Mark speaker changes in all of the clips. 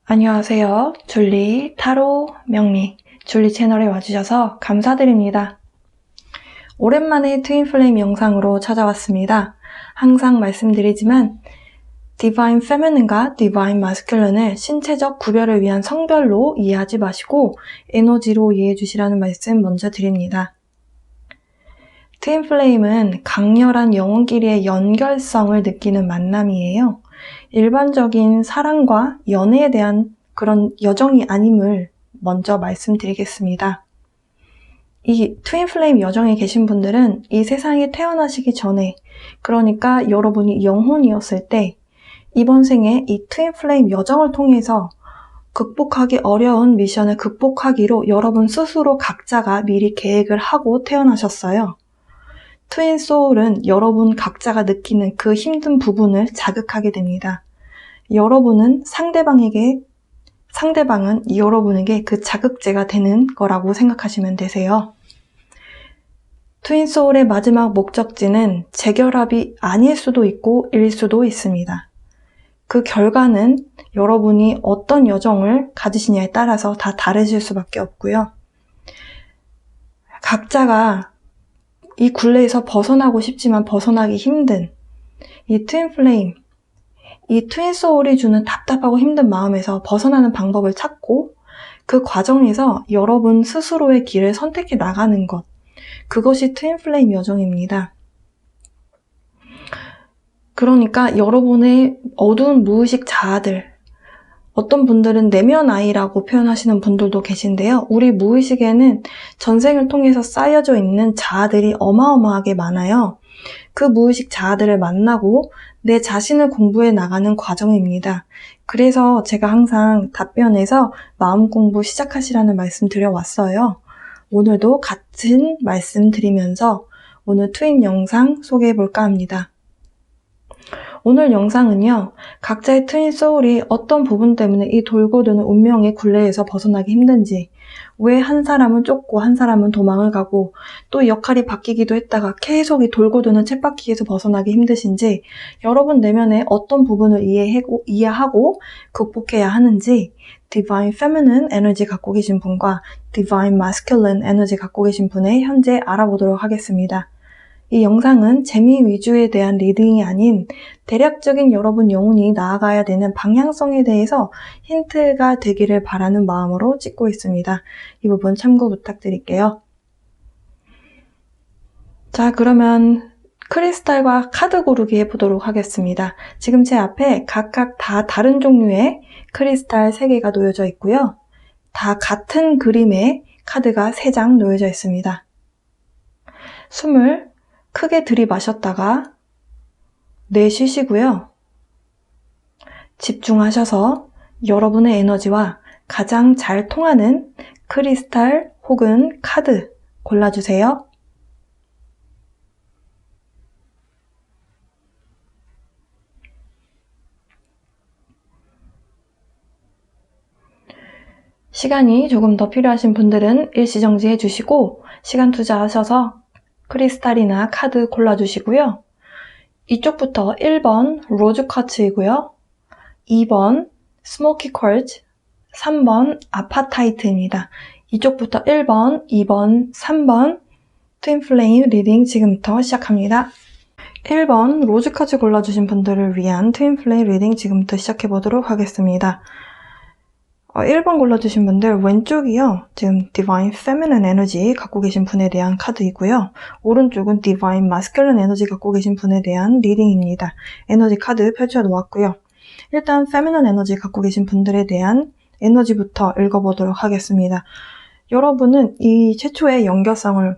Speaker 1: 안녕하세요. 줄리 타로 명리 줄리 채널에 와주셔서 감사드립니다. 오랜만에 트윈플레임 영상으로 찾아왔습니다. 항상 말씀드리지만 디바인 페미닌과 디바인 마스큘린을 신체적 구별을 위한 성별로 이해하지 마시고 에너지로 이해해 주시라는 말씀 먼저 드립니다. 트윈플레임은 강렬한 영혼끼리의 연결성을 느끼는 만남이에요. 일반적인 사랑과 연애에 대한 그런 여정이 아님을 먼저 말씀드리겠습니다. 이 트윈플레임 여정에 계신 분들은 이 세상에 태어나시기 전에, 그러니까 여러분이 영혼이었을 때 이번 생에 이 트윈플레임 여정을 통해서 극복하기 어려운 미션을 극복하기로 여러분 스스로 각자가 미리 계획을 하고 태어나셨어요. 트윈 소울은 여러분 각자가 느끼는 그 힘든 부분을 자극하게 됩니다. 상대방은 여러분에게 그 자극제가 되는 거라고 생각하시면 되세요. 트윈 소울의 마지막 목적지는 재결합이 아닐 수도 있고 일 수도 있습니다. 그 결과는 여러분이 어떤 여정을 가지시냐에 따라서 다 다르실 수밖에 없고요. 각자가 이 굴레에서 벗어나고 싶지만 벗어나기 힘든 이 트윈 플레임, 이 트윈 소울이 주는 답답하고 힘든 마음에서 벗어나는 방법을 찾고 그 과정에서 여러분 스스로의 길을 선택해 나가는 것, 그것이 트윈 플레임 여정입니다. 그러니까 여러분의 어두운 무의식 자아들, 어떤 분들은 내면 아이라고 표현하시는 분들도 계신데요. 우리 무의식에는 전생을 통해서 쌓여져 있는 자아들이 어마어마하게 많아요. 그 무의식 자아들을 만나고 내 자신을 공부해 나가는 과정입니다. 그래서 제가 항상 답변에서 마음 공부 시작하시라는 말씀 드려왔어요. 오늘도 같은 말씀 드리면서 오늘 트윈 영상 소개해 볼까 합니다. 오늘 영상은요, 각자의 트윈 소울이 어떤 부분 때문에 이 돌고 도는 운명의 굴레에서 벗어나기 힘든지, 왜 한 사람은 쫓고 한 사람은 도망을 가고 또 역할이 바뀌기도 했다가 계속 이 돌고 도는 쳇바퀴에서 벗어나기 힘드신지, 여러분 내면의 어떤 부분을 이해하고 극복해야 하는지, 디바인 페미닌 에너지 갖고 계신 분과 디바인 마스큘린 에너지 갖고 계신 분의 현재 알아보도록 하겠습니다. 이 영상은 재미 위주에 대한 리딩이 아닌 대략적인 여러분 영혼이 나아가야 되는 방향성에 대해서 힌트가 되기를 바라는 마음으로 찍고 있습니다. 이 부분 참고 부탁드릴게요. 자, 그러면 크리스탈과 카드 고르기 해보도록 하겠습니다. 지금 제 앞에 각각 다 다른 종류의 크리스탈 3개가 놓여져 있고요. 다 같은 그림의 카드가 3장 놓여져 있습니다. 숨을 크게 들이마셨다가 내쉬시고요. 집중하셔서 여러분의 에너지와 가장 잘 통하는 크리스탈 혹은 카드 골라주세요. 시간이 조금 더 필요하신 분들은 일시정지 해주시고 시간 투자하셔서 크리스탈이나 카드 골라주시고요. 이쪽부터 1번 로즈 쿼츠이고요. 2번 스모키 쿼츠, 3번 아파타이트입니다. 이쪽부터 1번, 2번, 3번 트윈 플레임 리딩 지금부터 시작합니다. 1번 로즈 쿼츠 골라주신 분들을 위한 트윈 플레임 리딩 지금부터 시작해보도록 하겠습니다. 1번 골라주신 분들 왼쪽이요. 지금 디바인 페미닌 에너지 갖고 계신 분에 대한 카드이고요. 오른쪽은 디바인 마스큘린 에너지 갖고 계신 분에 대한 리딩입니다. 에너지 카드 펼쳐 놓았고요. 일단 페미닌 에너지 갖고 계신 분들에 대한 에너지부터 읽어보도록 하겠습니다. 여러분은 이 최초의 연결성을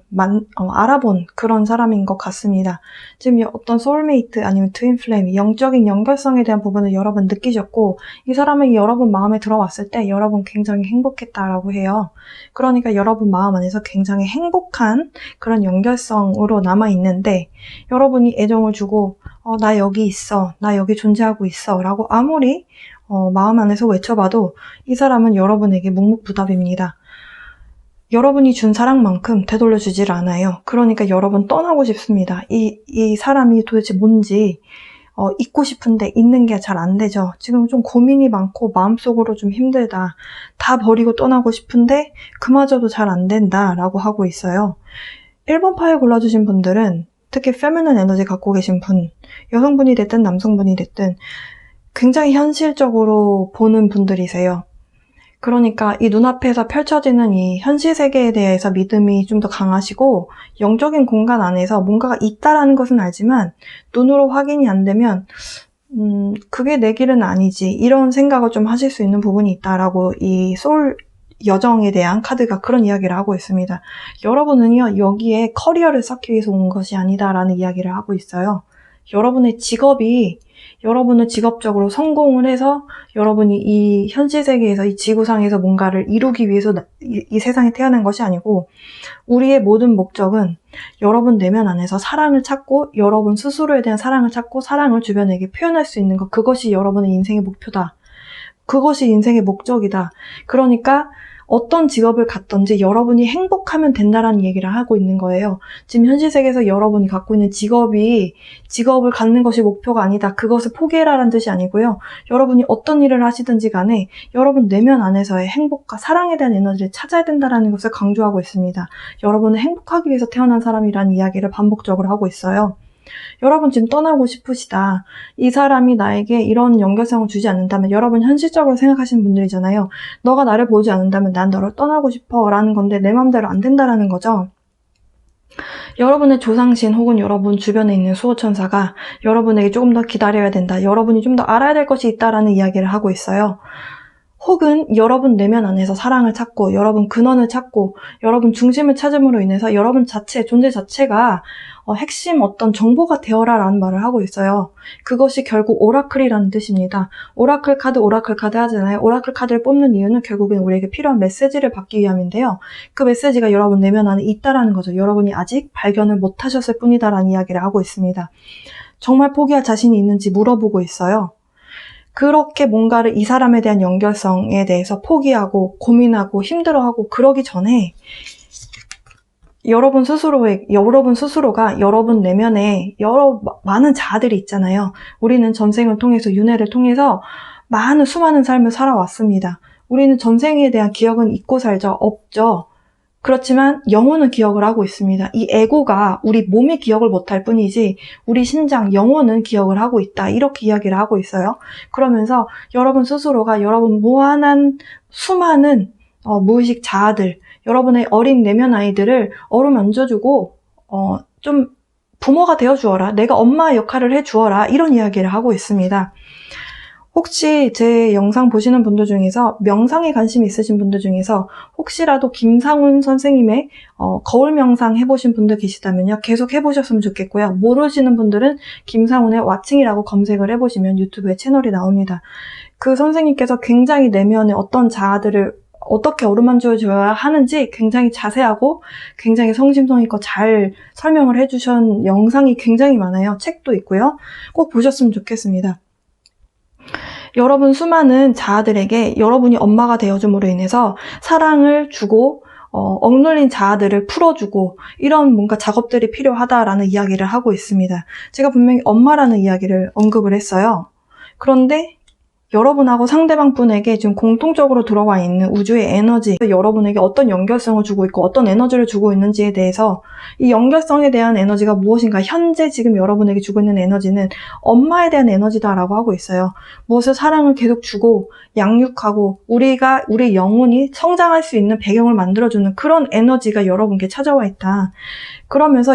Speaker 1: 알아본 그런 사람인 것 같습니다. 지금 어떤 소울메이트 아니면 트윈 플레임, 영적인 연결성에 대한 부분을 여러분 느끼셨고 이 사람이 여러분 마음에 들어왔을 때 여러분 굉장히 행복했다라고 해요. 그러니까 여러분 마음 안에서 굉장히 행복한 그런 연결성으로 남아있는데 여러분이 애정을 주고 나 여기 있어, 나 여기 존재하고 있어 라고 아무리 마음 안에서 외쳐봐도 이 사람은 여러분에게 묵묵부답입니다. 여러분이 준 사랑만큼 되돌려주질 않아요. 그러니까 여러분 떠나고 싶습니다. 이 사람이 도대체 뭔지 있고 싶은데 있는 게 잘 안 되죠. 지금 좀 고민이 많고 마음속으로 좀 힘들다. 다 버리고 떠나고 싶은데 그마저도 잘 안 된다라고 하고 있어요. 1번 파일 골라주신 분들은 특히 페미닌 에너지 갖고 계신 분, 여성분이 됐든 남성분이 됐든 굉장히 현실적으로 보는 분들이세요. 그러니까 이 눈앞에서 펼쳐지는 이 현실 세계에 대해서 믿음이 좀 더 강하시고 영적인 공간 안에서 뭔가가 있다라는 것은 알지만 눈으로 확인이 안 되면 그게 내 길은 아니지 이런 생각을 좀 하실 수 있는 부분이 있다라고 이 소울 여정에 대한 카드가 그런 이야기를 하고 있습니다. 여러분은요 여기에 커리어를 쌓기 위해서 온 것이 아니다라는 이야기를 하고 있어요. 여러분의 직업이 여러분은 직업적으로 성공을 해서 여러분이 이 현실 세계에서 이 지구상에서 뭔가를 이루기 위해서 이 세상에 태어난 것이 아니고 우리의 모든 목적은 여러분 내면 안에서 사랑을 찾고 여러분 스스로에 대한 사랑을 찾고 사랑을 주변에게 표현할 수 있는 것, 그것이 여러분의 인생의 목표다. 그것이 인생의 목적이다. 그러니까 어떤 직업을 갖든지 여러분이 행복하면 된다라는 얘기를 하고 있는 거예요. 지금 현실 세계에서 여러분이 갖고 있는 직업을 갖는 것이 목표가 아니다. 그것을 포기해라라는 뜻이 아니고요. 여러분이 어떤 일을 하시든지 간에 여러분 내면 안에서의 행복과 사랑에 대한 에너지를 찾아야 된다라는 것을 강조하고 있습니다. 여러분은 행복하기 위해서 태어난 사람이라는 이야기를 반복적으로 하고 있어요. 여러분 지금 떠나고 싶으시다. 이 사람이 나에게 이런 연결성을 주지 않는다면 여러분 현실적으로 생각하시는 분들이잖아요. 너가 나를 보지 않는다면 난 너를 떠나고 싶어 라는 건데 내 마음대로 안 된다라는 거죠. 여러분의 조상신 혹은 여러분 주변에 있는 수호천사가 여러분에게 조금 더 기다려야 된다. 여러분이 좀 더 알아야 될 것이 있다라는 이야기를 하고 있어요. 혹은 여러분 내면 안에서 사랑을 찾고 여러분 근원을 찾고 여러분 중심을 찾음으로 인해서 여러분 자체, 존재 자체가 핵심 어떤 정보가 되어라 라는 말을 하고 있어요. 그것이 결국 오라클이라는 뜻입니다. 오라클 카드 하잖아요. 오라클 카드를 뽑는 이유는 결국엔 우리에게 필요한 메시지를 받기 위함인데요. 그 메시지가 여러분 내면 안에 있다라는 거죠. 여러분이 아직 발견을 못하셨을 뿐이다라는 이야기를 하고 있습니다. 정말 포기할 자신이 있는지 물어보고 있어요. 그렇게 뭔가를 이 사람에 대한 연결성에 대해서 포기하고 고민하고 힘들어하고 그러기 전에 여러분 스스로가 여러분 내면에 많은 자아들이 있잖아요. 우리는 전생을 통해서 윤회를 통해서 수많은 삶을 살아왔습니다. 우리는 전생에 대한 기억은 잊고 살죠. 없죠. 그렇지만 영혼은 기억을 하고 있습니다. 이 에고가 우리 몸이 기억을 못할 뿐이지 우리 신장, 영혼은 기억을 하고 있다. 이렇게 이야기를 하고 있어요. 그러면서 여러분 스스로가 여러분 무한한 수많은 무의식 자아들, 여러분의 어린 내면 아이들을 어루만져주고 좀 부모가 되어주어라. 내가 엄마 역할을 해주어라. 이런 이야기를 하고 있습니다. 혹시 제 영상 보시는 분들 중에서 명상에 관심이 있으신 분들 중에서 혹시라도 김상훈 선생님의 거울 명상 해보신 분들 계시다면요. 계속 해보셨으면 좋겠고요. 모르시는 분들은 김상훈의 와칭이라고 검색을 해보시면 유튜브에 채널이 나옵니다. 그 선생님께서 굉장히 내면의 어떤 자아들을 어떻게 어루만져줘야 하는지 굉장히 자세하고 굉장히 성심성의껏 잘 설명을 해주신 영상이 굉장히 많아요. 책도 있고요. 꼭 보셨으면 좋겠습니다. 여러분 수많은 자아들에게 여러분이 엄마가 되어줌으로 인해서 사랑을 주고 억눌린 자아들을 풀어주고 이런 뭔가 작업들이 필요하다라는 이야기를 하고 있습니다. 제가 분명히 엄마라는 이야기를 언급을 했어요. 그런데 여러분하고 상대방 분에게 지금 공통적으로 들어와 있는 우주의 에너지, 여러분에게 어떤 연결성을 주고 있고 어떤 에너지를 주고 있는지에 대해서 이 연결성에 대한 에너지가 무엇인가, 현재 지금 여러분에게 주고 있는 에너지는 엄마에 대한 에너지다라고 하고 있어요. 무엇을 사랑을 계속 주고 양육하고 우리 영혼이 성장할 수 있는 배경을 만들어주는 그런 에너지가 여러분께 찾아와 있다. 그러면서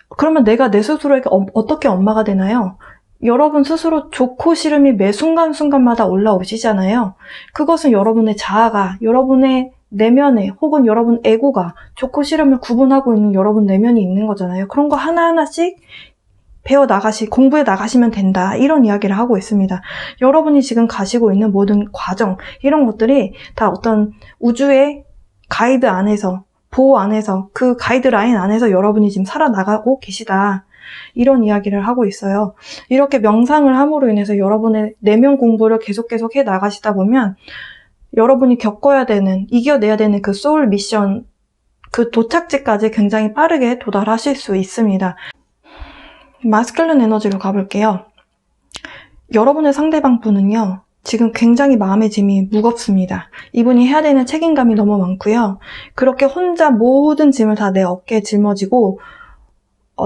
Speaker 1: 그러면 내가 내 스스로에게 어떻게 엄마가 되나요? 여러분 스스로 좋고 싫음이 매 순간순간마다 올라오시잖아요. 그것은 여러분의 자아가, 여러분의 내면에 혹은 여러분 에고가 좋고 싫음을 구분하고 있는 여러분 내면이 있는 거잖아요. 그런 거 하나하나씩 공부해 나가시면 된다. 이런 이야기를 하고 있습니다. 여러분이 지금 가시고 있는 모든 과정, 이런 것들이 다 어떤 우주의 가이드 안에서, 보호 안에서, 그 가이드라인 안에서 여러분이 지금 살아나가고 계시다. 이런 이야기를 하고 있어요. 이렇게 명상을 함으로 인해서 여러분의 내면 공부를 계속 해 나가시다 보면 여러분이 이겨내야 되는 그 소울 미션, 그 도착지까지 굉장히 빠르게 도달하실 수 있습니다. 마스큘린 에너지로 가볼게요. 여러분의 상대방 분은요, 지금 굉장히 마음의 짐이 무겁습니다. 이분이 해야 되는 책임감이 너무 많고요. 그렇게 혼자 모든 짐을 다 내 어깨에 짊어지고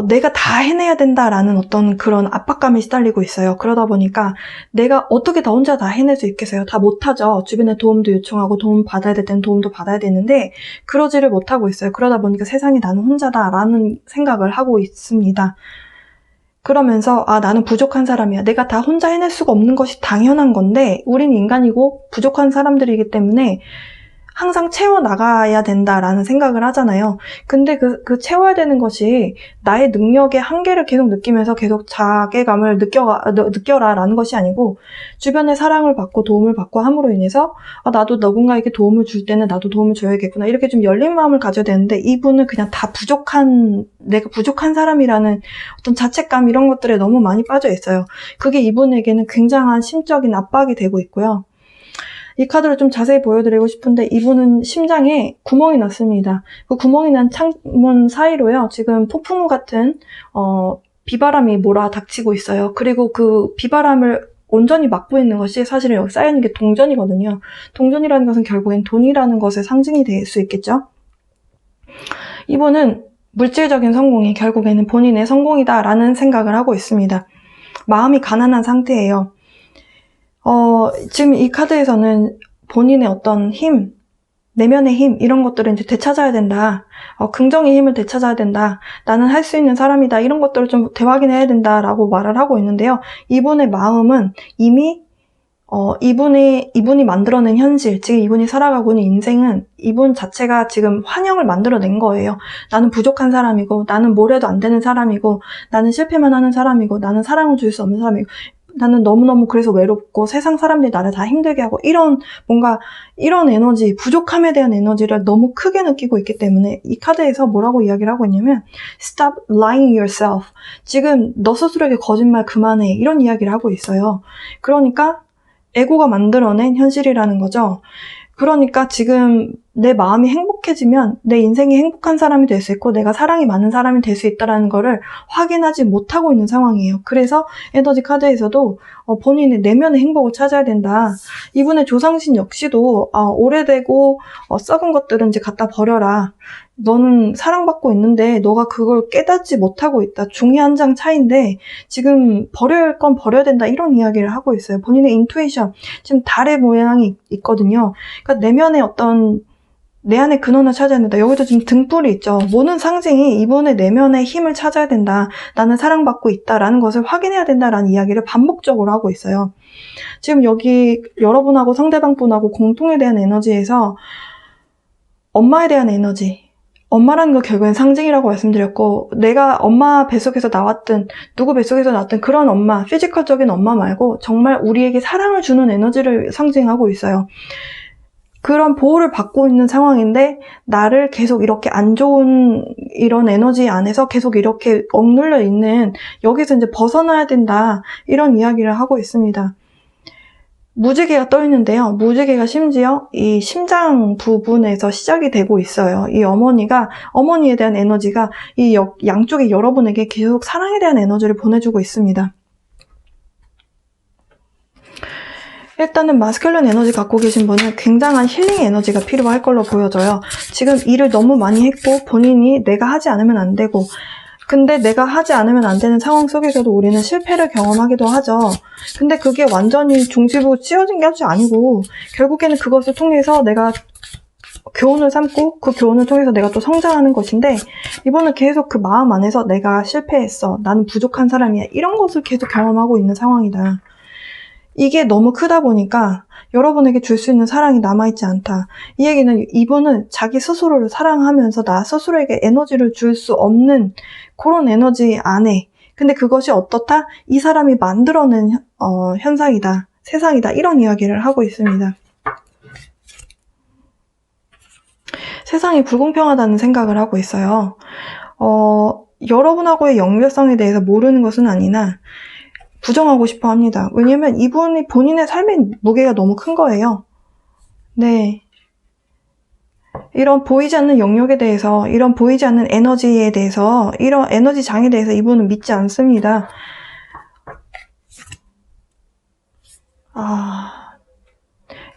Speaker 1: 내가 다 해내야 된다라는 어떤 그런 압박감에 시달리고 있어요. 그러다 보니까 내가 어떻게 다 혼자 다 해낼 수 있겠어요? 다 못하죠. 주변에 도움도 요청하고 도움 받아야 될 때는 도움도 받아야 되는데 그러지를 못하고 있어요. 그러다 보니까 세상에 나는 혼자다라는 생각을 하고 있습니다. 그러면서 나는 부족한 사람이야. 내가 다 혼자 해낼 수가 없는 것이 당연한 건데 우린 인간이고 부족한 사람들이기 때문에 항상 채워나가야 된다라는 생각을 하잖아요. 근데 그 채워야 되는 것이 나의 능력의 한계를 계속 느끼면서 계속 자괴감을 느껴라라는 것이 아니고 주변의 사랑을 받고 도움을 받고 함으로 인해서 나도 누군가에게 도움을 줄 때는 나도 도움을 줘야겠구나. 이렇게 좀 열린 마음을 가져야 되는데 이분은 그냥 다 내가 부족한 사람이라는 어떤 자책감 이런 것들에 너무 많이 빠져 있어요. 그게 이분에게는 굉장한 심적인 압박이 되고 있고요. 이 카드를 좀 자세히 보여드리고 싶은데 이분은 심장에 구멍이 났습니다. 그 구멍이 난 창문 사이로요. 지금 폭풍우 같은 비바람이 몰아닥치고 있어요. 그리고 그 비바람을 온전히 막고 있는 것이 사실은 여기 쌓여있는 게 동전이거든요. 동전이라는 것은 결국엔 돈이라는 것의 상징이 될 수 있겠죠. 이분은 물질적인 성공이 결국에는 본인의 성공이다라는 생각을 하고 있습니다. 마음이 가난한 상태예요. 지금 이 카드에서는 본인의 어떤 힘, 내면의 힘, 이런 것들을 이제 되찾아야 된다. 긍정의 힘을 되찾아야 된다. 나는 할 수 있는 사람이다. 이런 것들을 좀 되확인해야 된다라고 말을 하고 있는데요. 이분의 마음은 이미, 이분이 만들어낸 현실, 지금 이분이 살아가고 있는 인생은 이분 자체가 지금 환영을 만들어낸 거예요. 나는 부족한 사람이고, 나는 뭘 해도 안 되는 사람이고, 나는 실패만 하는 사람이고, 나는 사랑을 줄 수 없는 사람이고, 나는 너무너무 그래서 외롭고 세상 사람들이 나를 다 힘들게 하고 이런 에너지, 부족함에 대한 에너지를 너무 크게 느끼고 있기 때문에 이 카드에서 뭐라고 이야기를 하고 있냐면 Stop lying yourself. 지금 너 스스로에게 거짓말 그만해. 이런 이야기를 하고 있어요. 그러니까 에고가 만들어낸 현실이라는 거죠. 그러니까 지금 내 마음이 행복해지면 내 인생이 행복한 사람이 될 수 있고 내가 사랑이 많은 사람이 될 수 있다는 거를 확인하지 못하고 있는 상황이에요. 그래서 에너지 카드에서도 본인의 내면의 행복을 찾아야 된다. 이분의 조상신 역시도 오래되고 썩은 것들은 이제 갖다 버려라. 너는 사랑받고 있는데 너가 그걸 깨닫지 못하고 있다. 종이 한 장 차이인데 지금 버려야 할 건 버려야 된다. 이런 이야기를 하고 있어요. 본인의 인투이션, 지금 달의 모양이 있거든요. 그러니까 내면의 어떤 내 안의 근원을 찾아야 된다. 여기도 지금 등불이 있죠. 모든 상징이 이분의 내면의 힘을 찾아야 된다. 나는 사랑받고 있다라는 것을 확인해야 된다라는 이야기를 반복적으로 하고 있어요. 지금 여기 여러분하고 상대방분하고 공통에 대한 에너지에서 엄마에 대한 에너지, 엄마라는 거 결국엔 상징이라고 말씀드렸고 내가 엄마 뱃속에서 나왔든 누구 뱃속에서 나왔든 그런 엄마, 피지컬적인 엄마 말고 정말 우리에게 사랑을 주는 에너지를 상징하고 있어요. 그런 보호를 받고 있는 상황인데 나를 계속 이렇게 안 좋은 이런 에너지 안에서 계속 이렇게 억눌려 있는, 여기서 이제 벗어나야 된다, 이런 이야기를 하고 있습니다. 무지개가 떠 있는데요. 무지개가 심지어 이 심장 부분에서 시작이 되고 있어요. 이 어머니에 대한 에너지가 이 양쪽의 여러분에게 계속 사랑에 대한 에너지를 보내주고 있습니다. 일단은 마스큘린 에너지 갖고 계신 분은 굉장한 힐링 에너지가 필요할 걸로 보여져요. 지금 일을 너무 많이 했고 본인이 내가 하지 않으면 안 되고, 근데 내가 하지 않으면 안 되는 상황 속에서도 우리는 실패를 경험하기도 하죠. 근데 그게 완전히 종지부 찌어진 게 아니고 결국에는 그것을 통해서 내가 교훈을 삼고 그 교훈을 통해서 내가 또 성장하는 것인데, 이번은 계속 그 마음 안에서 내가 실패했어, 나는 부족한 사람이야, 이런 것을 계속 경험하고 있는 상황이다. 이게 너무 크다 보니까 여러분에게 줄 수 있는 사랑이 남아있지 않다. 이 얘기는 이분은 자기 스스로를 사랑하면서 나 스스로에게 에너지를 줄 수 없는 그런 에너지 안에, 근데 그것이 어떻다? 이 사람이 만들어낸 현상이다, 세상이다, 이런 이야기를 하고 있습니다. 세상이 불공평하다는 생각을 하고 있어요. 여러분하고의 연결성에 대해서 모르는 것은 아니나 부정하고 싶어 합니다. 왜냐면 이분이 본인의 삶의 무게가 너무 큰 거예요. 네. 이런 보이지 않는 영역에 대해서, 이런 보이지 않는 에너지에 대해서, 이런 에너지 장에 대해서 이분은 믿지 않습니다.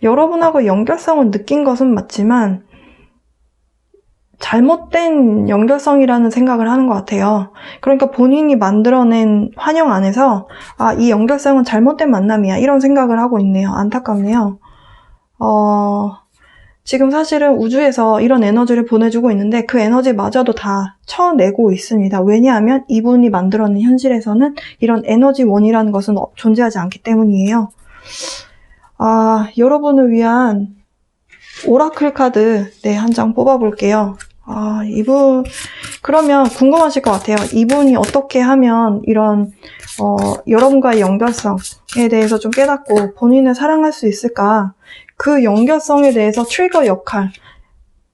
Speaker 1: 여러분하고 연결성을 느낀 것은 맞지만 잘못된 연결성이라는 생각을 하는 것 같아요. 그러니까 본인이 만들어낸 환영 안에서 이 연결성은 잘못된 만남이야, 이런 생각을 하고 있네요. 안타깝네요. 지금 사실은 우주에서 이런 에너지를 보내주고 있는데 그 에너지마저도 다 쳐내고 있습니다. 왜냐하면 이분이 만들어낸 현실에서는 이런 에너지원이라는 것은 존재하지 않기 때문이에요. 여러분을 위한 오라클 카드 한 장 뽑아볼게요. 그러면 궁금하실 것 같아요. 이분이 어떻게 하면 이런 여러분과의 연결성에 대해서 좀 깨닫고 본인을 사랑할 수 있을까? 그 연결성에 대해서 트리거 역할,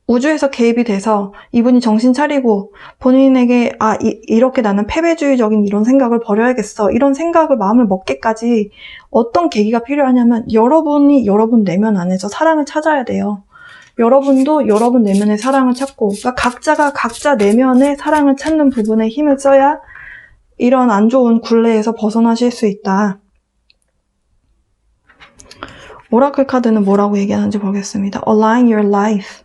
Speaker 1: 우주에서 개입이 돼서 이분이 정신 차리고 본인에게 이렇게 나는 패배주의적인 이런 생각을 버려야겠어, 이런 생각을 마음을 먹기까지 어떤 계기가 필요하냐면 여러분이 여러분 내면 안에서 사랑을 찾아야 돼요. 여러분도 여러분 내면의 사랑을 찾고, 그러니까 각자가 각자 내면의 사랑을 찾는 부분에 힘을 써야 이런 안 좋은 굴레에서 벗어나실 수 있다. 오라클 카드는 뭐라고 얘기하는지 보겠습니다. Align your life.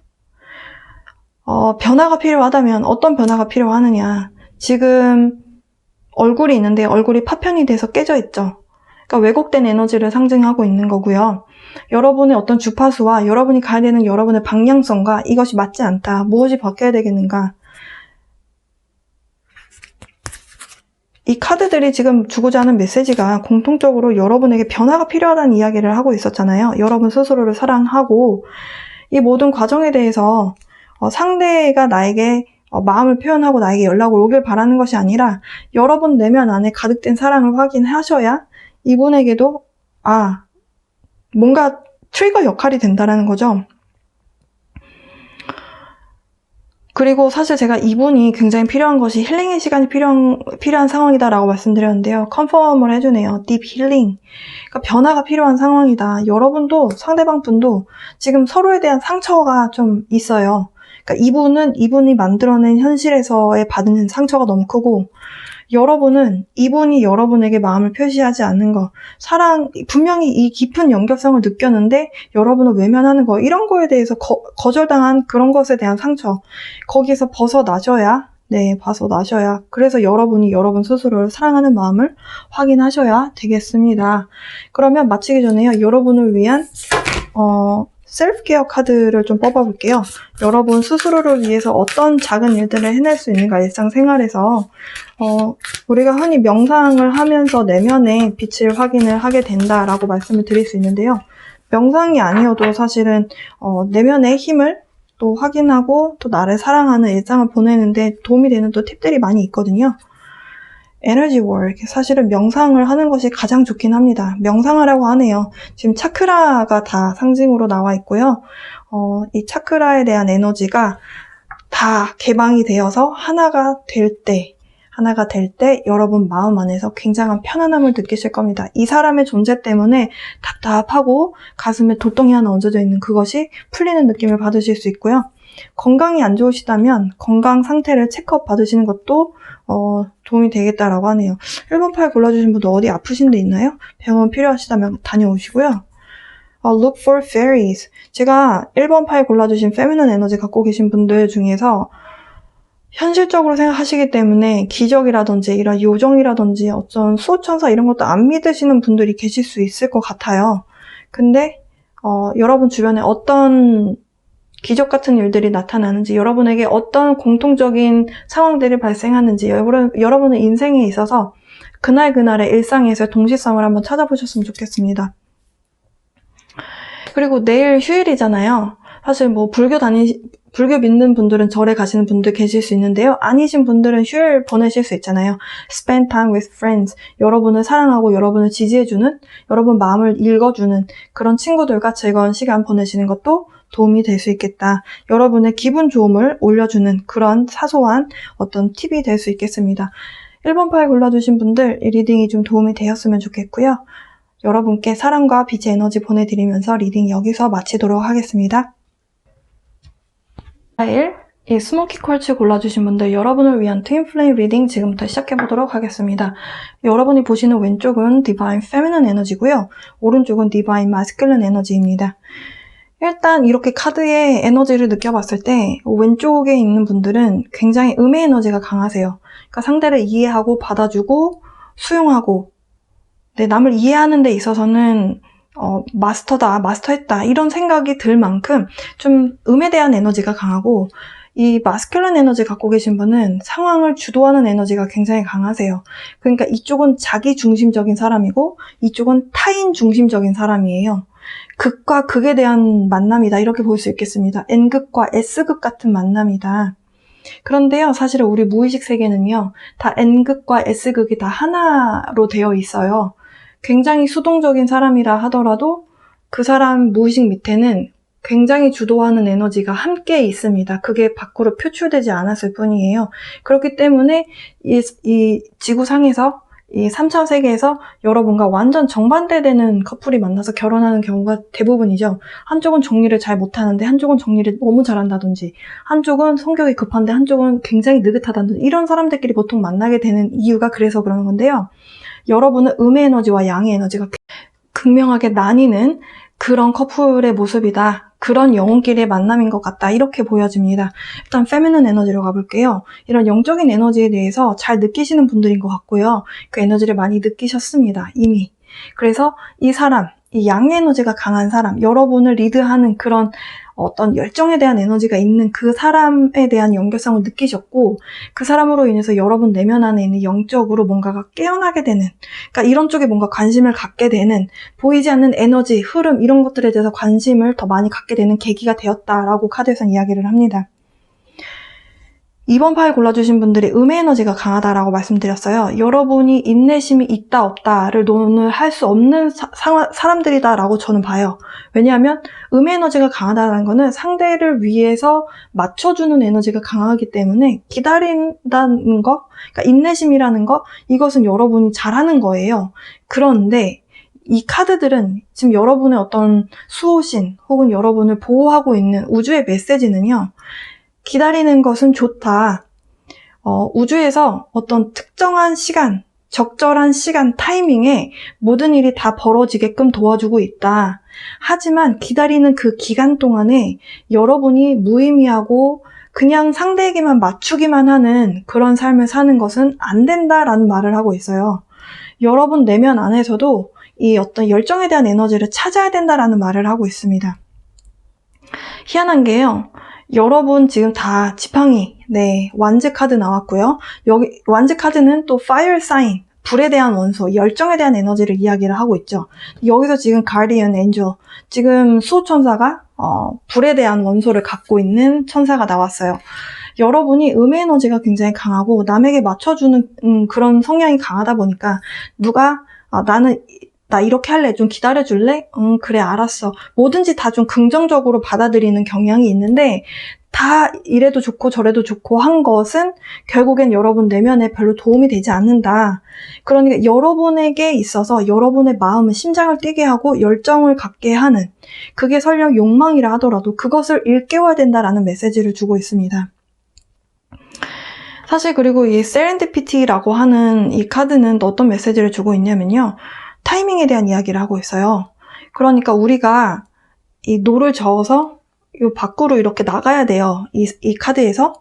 Speaker 1: 변화가 필요하다면 어떤 변화가 필요하느냐. 지금 얼굴이 있는데 얼굴이 파편이 돼서 깨져 있죠. 그러니까 왜곡된 에너지를 상징하고 있는 거고요. 여러분의 어떤 주파수와 여러분이 가야 되는 여러분의 방향성과 이것이 맞지 않다. 무엇이 바뀌어야 되겠는가. 이 카드들이 지금 주고자 하는 메시지가 공통적으로 여러분에게 변화가 필요하다는 이야기를 하고 있었잖아요. 여러분 스스로를 사랑하고 이 모든 과정에 대해서 상대가 나에게 마음을 표현하고 나에게 연락을 오길 바라는 것이 아니라 여러분 내면 안에 가득된 사랑을 확인하셔야 이분에게도 뭔가 트리거 역할이 된다는 거죠. 그리고 사실 제가 이분이 굉장히 필요한 것이 힐링의 시간이 필요한 상황이다라고 말씀드렸는데요. 컨펌을 해주네요. 딥 힐링. 그러니까 변화가 필요한 상황이다. 여러분도 상대방 분도 지금 서로에 대한 상처가 좀 있어요. 그러니까 이분이 만들어낸 현실에서의 받는 상처가 너무 크고, 여러분은 이분이 여러분에게 마음을 표시하지 않는 거, 분명히 이 깊은 연결성을 느꼈는데 여러분을 외면하는 거, 이런 거에 대해서 거절당한 그런 것에 대한 상처, 거기에서 벗어나셔야, 그래서 여러분이 여러분 스스로를 사랑하는 마음을 확인하셔야 되겠습니다. 그러면 마치기 전에요, 여러분을 위한 셀프 케어 카드를 좀 뽑아볼게요. 여러분 스스로를 위해서 어떤 작은 일들을 해낼 수 있는가, 일상생활에서. 우리가 흔히 명상을 하면서 내면의 빛을 확인을 하게 된다라고 말씀을 드릴 수 있는데요. 명상이 아니어도 사실은 내면의 힘을 또 확인하고 또 나를 사랑하는 일상을 보내는데 도움이 되는 또 팁들이 많이 있거든요. 에너지 워크, 사실은 명상을 하는 것이 가장 좋긴 합니다. 명상하라고 하네요. 지금 차크라가 다 상징으로 나와 있고요. 이 차크라에 대한 에너지가 다 개방이 되어서 하나가 될 때 여러분 마음 안에서 굉장한 편안함을 느끼실 겁니다. 이 사람의 존재 때문에 답답하고 가슴에 도똥이 하나 얹어져 있는 그것이 풀리는 느낌을 받으실 수 있고요. 건강이 안 좋으시다면 건강 상태를 체크업 받으시는 것도 도움이 되겠다라고 하네요. 1번 파일 골라주신 분들 어디 아프신 데 있나요? 병원 필요하시다면 다녀오시고요. Look for fairies. 제가 1번 파일 골라주신 페미닌 에너지 갖고 계신 분들 중에서 현실적으로 생각하시기 때문에 기적이라든지 이런 요정이라든지 어떤 수호천사 이런 것도 안 믿으시는 분들이 계실 수 있을 것 같아요. 근데 여러분 주변에 어떤 기적 같은 일들이 나타나는지, 여러분에게 어떤 공통적인 상황들이 발생하는지, 여러분의 인생에 있어서 그날그날의 일상에서의 동시성을 한번 찾아보셨으면 좋겠습니다. 그리고 내일 휴일이잖아요. 사실 불교 믿는 분들은 절에 가시는 분들 계실 수 있는데요. 아니신 분들은 휴일 보내실 수 있잖아요. Spend time with friends. 여러분을 사랑하고 여러분을 지지해주는, 여러분 마음을 읽어주는 그런 친구들과 즐거운 시간 보내시는 것도 도움이 될 수 있겠다. 여러분의 기분 좋음을 올려주는 그런 사소한 어떤 팁이 될 수 있겠습니다. 1번 파일 골라주신 분들 이 리딩이 좀 도움이 되었으면 좋겠고요. 여러분께 사랑과 빛의 에너지 보내드리면서 리딩 여기서 마치도록 하겠습니다. 1. 이 스모키 퀄츠 골라주신 분들, 여러분을 위한 트윈 플레임 리딩 지금부터 시작해보도록 하겠습니다. 여러분이 보시는 왼쪽은 디바인 페미닌 에너지고요. 오른쪽은 디바인 마스큘린 에너지입니다. 일단 이렇게 카드의 에너지를 느껴봤을 때 왼쪽에 있는 분들은 굉장히 음의 에너지가 강하세요. 그러니까 상대를 이해하고 받아주고 수용하고, 남을 이해하는 데 있어서는 마스터했다 이런 생각이 들 만큼 좀 음에 대한 에너지가 강하고, 이 마스큘린 에너지 갖고 계신 분은 상황을 주도하는 에너지가 굉장히 강하세요. 그러니까 이쪽은 자기 중심적인 사람이고 이쪽은 타인 중심적인 사람이에요. 극과 극에 대한 만남이다 이렇게 볼 수 있겠습니다. N극과 S극 같은 만남이다. 그런데요, 사실은 우리 무의식 세계는요, 다 N극과 S극이 다 하나로 되어 있어요. 굉장히 수동적인 사람이라 하더라도 그 사람 무의식 밑에는 굉장히 주도하는 에너지가 함께 있습니다. 그게 밖으로 표출되지 않았을 뿐이에요. 그렇기 때문에 이 지구상에서 이 3차 세계에서 여러분과 완전 정반대되는 커플이 만나서 결혼하는 경우가 대부분이죠. 한쪽은 정리를 잘 못하는데 한쪽은 정리를 너무 잘한다든지, 한쪽은 성격이 급한데 한쪽은 굉장히 느긋하다든지, 이런 사람들끼리 보통 만나게 되는 이유가 그래서 그러는 건데요. 여러분은 음의 에너지와 양의 에너지가 극명하게 나뉘는 그런 커플의 모습이다. 그런 영혼끼리의 만남인 것 같다. 이렇게 보여집니다. 일단 페미닌 에너지로 가볼게요. 이런 영적인 에너지에 대해서 잘 느끼시는 분들인 것 같고요. 그 에너지를 많이 느끼셨습니다. 이미. 그래서 이 사람, 이 양의 에너지가 강한 사람, 여러분을 리드하는 그런 어떤 열정에 대한 에너지가 있는 그 사람에 대한 연결성을 느끼셨고, 그 사람으로 인해서 여러분 내면 안에 있는 영적으로 뭔가가 깨어나게 되는, 그러니까 이런 쪽에 뭔가 관심을 갖게 되는, 보이지 않는 에너지, 흐름 이런 것들에 대해서 관심을 더 많이 갖게 되는 계기가 되었다라고 카드에서는 이야기를 합니다. 2번 파일 골라주신 분들이 음의 에너지가 강하다라고 말씀드렸어요. 여러분이 인내심이 있다 없다를 논을 할 수 없는 사람들이다라고 저는 봐요. 왜냐하면 음의 에너지가 강하다는 거는 상대를 위해서 맞춰주는 에너지가 강하기 때문에 기다린다는 거, 그러니까 인내심이라는 거, 이것은 여러분이 잘하는 거예요. 그런데 이 카드들은 지금 여러분의 어떤 수호신 혹은 여러분을 보호하고 있는 우주의 메시지는요, 기다리는 것은 좋다. 우주에서 어떤 특정한 시간, 적절한 시간, 타이밍에 모든 일이 다 벌어지게끔 도와주고 있다. 하지만 기다리는 그 기간 동안에 여러분이 무의미하고 그냥 상대에게만 맞추기만 하는 그런 삶을 사는 것은 안 된다라는 말을 하고 있어요. 여러분 내면 안에서도 이 어떤 열정에 대한 에너지를 찾아야 된다라는 말을 하고 있습니다. 희한한 게요. 여러분 지금 다 지팡이, 완즈 카드 나왔고요. 여기 완즈 카드는 또 Fire Sign, 불에 대한 원소, 열정에 대한 에너지를 이야기를 하고 있죠. 여기서 지금 Guardian Angel, 지금 수호천사가 불에 대한 원소를 갖고 있는 천사가 나왔어요. 여러분이 음의 에너지가 굉장히 강하고 남에게 맞춰주는 그런 성향이 강하다 보니까 누가 나 이렇게 할래? 좀 기다려줄래? 그래, 알았어. 뭐든지 다 좀 긍정적으로 받아들이는 경향이 있는데, 다 이래도 좋고 저래도 좋고 한 것은 결국엔 여러분 내면에 별로 도움이 되지 않는다. 그러니까 여러분에게 있어서 여러분의 마음은 심장을 뛰게 하고 열정을 갖게 하는, 그게 설령 욕망이라 하더라도 그것을 일깨워야 된다라는 메시지를 주고 있습니다. 사실 그리고 이 세렌디피티라고 하는 이 카드는 또 어떤 메시지를 주고 있냐면요. 타이밍에 대한 이야기를 하고 있어요. 그러니까 우리가 이 노를 저어서 요 밖으로 이렇게 나가야 돼요. 이 카드에서.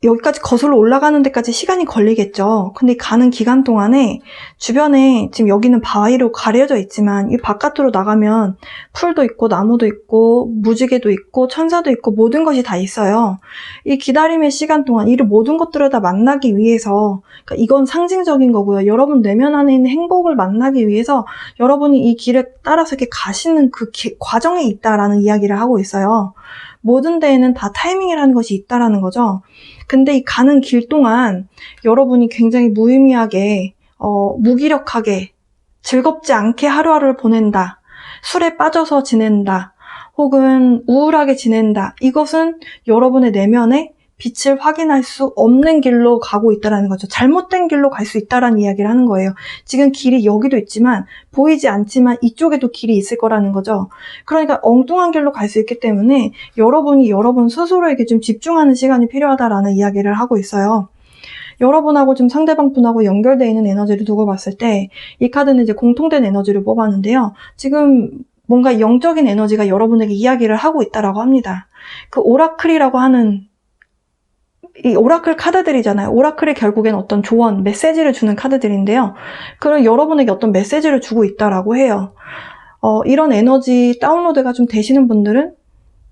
Speaker 1: 여기까지 거슬러 올라가는 데까지 시간이 걸리겠죠. 근데 가는 기간 동안에 주변에 지금 여기는 바위로 가려져 있지만 이 바깥으로 나가면 풀도 있고 나무도 있고 무지개도 있고 천사도 있고 모든 것이 다 있어요. 이 기다림의 시간 동안 이 모든 것들을 다 만나기 위해서, 그러니까 이건 상징적인 거고요. 여러분 내면 안에 있는 행복을 만나기 위해서 여러분이 이 길을 따라서 이렇게 가시는 그 과정에 있다라는 이야기를 하고 있어요. 모든 데에는 다 타이밍이라는 것이 있다라는 거죠. 근데 이 가는 길 동안 여러분이 굉장히 무의미하게, 무기력하게, 즐겁지 않게 하루하루를 보낸다. 술에 빠져서 지낸다. 혹은 우울하게 지낸다. 이것은 여러분의 내면에 빛을 확인할 수 없는 길로 가고 있다는 거죠. 잘못된 길로 갈 수 있다라는 이야기를 하는 거예요. 지금 길이 여기도 있지만 보이지 않지만 이쪽에도 길이 있을 거라는 거죠. 그러니까 엉뚱한 길로 갈 수 있기 때문에 여러분이 여러분 스스로에게 좀 집중하는 시간이 필요하다라는 이야기를 하고 있어요. 여러분하고 좀 상대방 분하고 연결되어 있는 에너지를 두고 봤을 때 이 카드는 이제 공통된 에너지를 뽑았는데요. 지금 뭔가 영적인 에너지가 여러분에게 이야기를 하고 있다라고 합니다. 그 오라클이라고 하는 이 오라클 카드들이잖아요. 오라클이 결국엔 어떤 조언, 메시지를 주는 카드들인데요. 그럼 여러분에게 어떤 메시지를 주고 있다라고 해요. 이런 에너지 다운로드가 좀 되시는 분들은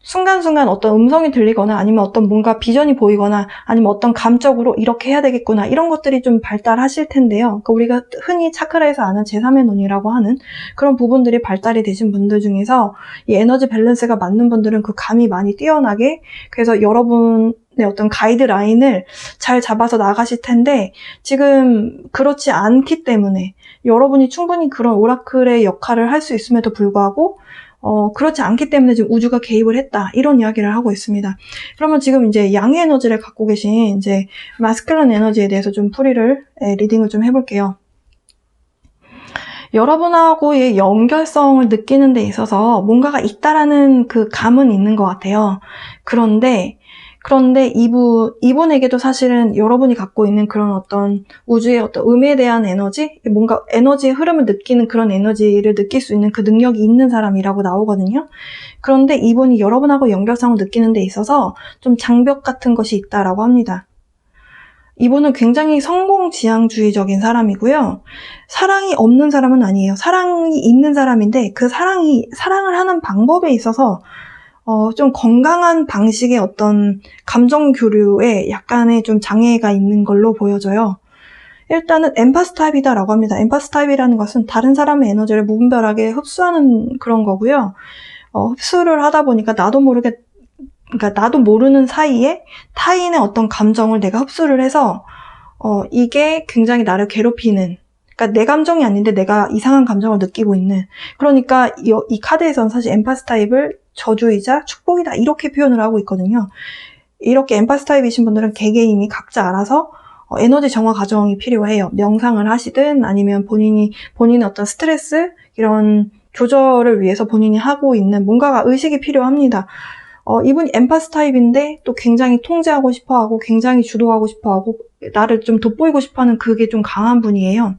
Speaker 1: 순간순간 어떤 음성이 들리거나 아니면 어떤 뭔가 비전이 보이거나 아니면 어떤 감적으로 이렇게 해야 되겠구나 이런 것들이 좀 발달하실 텐데요. 그러니까 우리가 흔히 차크라에서 아는 제3의 눈이라고 하는 그런 부분들이 발달이 되신 분들 중에서 이 에너지 밸런스가 맞는 분들은 그 감이 많이 뛰어나게 그래서 여러분의 어떤 가이드라인을 잘 잡아서 나가실 텐데 지금 그렇지 않기 때문에 여러분이 충분히 그런 오라클의 역할을 할 수 있음에도 불구하고 그렇지 않기 때문에 지금 우주가 개입을 했다. 이런 이야기를 하고 있습니다. 그러면 지금 이제 양의 에너지를 갖고 계신 이제 마스큘런 에너지에 대해서 좀 리딩을 좀 해볼게요. 여러분하고의 연결성을 느끼는 데 있어서 뭔가가 있다라는 그 감은 있는 것 같아요. 그런데 이분에게도 사실은 여러분이 갖고 있는 그런 어떤 우주의 어떤 음에 대한 에너지, 뭔가 에너지의 흐름을 느끼는 그런 에너지를 느낄 수 있는 그 능력이 있는 사람이라고 나오거든요. 그런데 이분이 여러분하고 연결성을 느끼는 데 있어서 좀 장벽 같은 것이 있다라고 합니다. 이분은 굉장히 성공지향주의적인 사람이고요. 사랑이 없는 사람은 아니에요. 사랑이 있는 사람인데 그 사랑을 하는 방법에 있어서 좀 건강한 방식의 어떤 감정 교류에 약간의 좀 장애가 있는 걸로 보여져요. 일단은 엠파스 타입이다라고 합니다. 엠파스 타입이라는 것은 다른 사람의 에너지를 무분별하게 흡수하는 그런 거고요. 흡수를 하다 보니까 나도 모르는 사이에 타인의 어떤 감정을 내가 흡수를 해서 이게 굉장히 나를 괴롭히는 그러니까 내 감정이 아닌데 내가 이상한 감정을 느끼고 있는 그러니까 이 카드에서는 사실 엠파스 타입을 저주이자 축복이다 이렇게 표현을 하고 있거든요. 이렇게 엠파스 타입이신 분들은 개개인이 각자 알아서 에너지 정화 과정이 필요해요. 명상을 하시든 아니면 본인의 어떤 스트레스 이런 조절을 위해서 본인이 하고 있는 뭔가가 의식이 필요합니다. 이분이 엠파스 타입인데 또 굉장히 통제하고 싶어하고 굉장히 주도하고 싶어하고 나를 좀 돋보이고 싶어하는 그게 좀 강한 분이에요.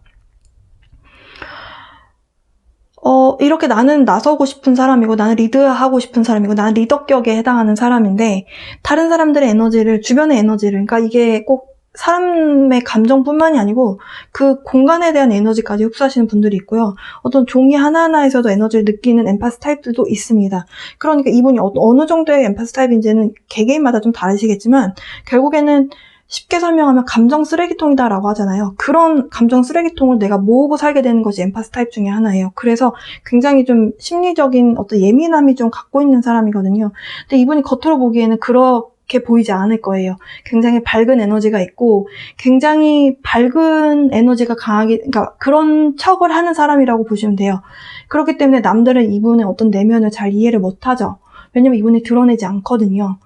Speaker 1: 이렇게 나는 나서고 싶은 사람이고 나는 리드하고 싶은 사람이고 나는 리더격에 해당하는 사람인데 다른 사람들의 에너지를 주변의 에너지를 그러니까 이게 꼭 사람의 감정뿐만이 아니고 그 공간에 대한 에너지까지 흡수하시는 분들이 있고요. 어떤 종이 하나하나에서도 에너지를 느끼는 엠파스 타입들도 있습니다. 그러니까 이분이 어느 정도의 엠파스 타입인지는 개개인마다 좀 다르시겠지만 결국에는 쉽게 설명하면 감정 쓰레기통이다라고 하잖아요. 그런 감정 쓰레기통을 내가 모으고 살게 되는 것이 엠파스 타입 중에 하나예요. 그래서 굉장히 좀 심리적인 어떤 예민함이 좀 갖고 있는 사람이거든요. 근데 이분이 겉으로 보기에는 그렇게 보이지 않을 거예요. 굉장히 밝은 에너지가 있고 굉장히 밝은 에너지가 그러니까 그런 척을 하는 사람이라고 보시면 돼요. 그렇기 때문에 남들은 이분의 어떤 내면을 잘 이해를 못하죠. 왜냐면 이분이 드러내지 않거든요.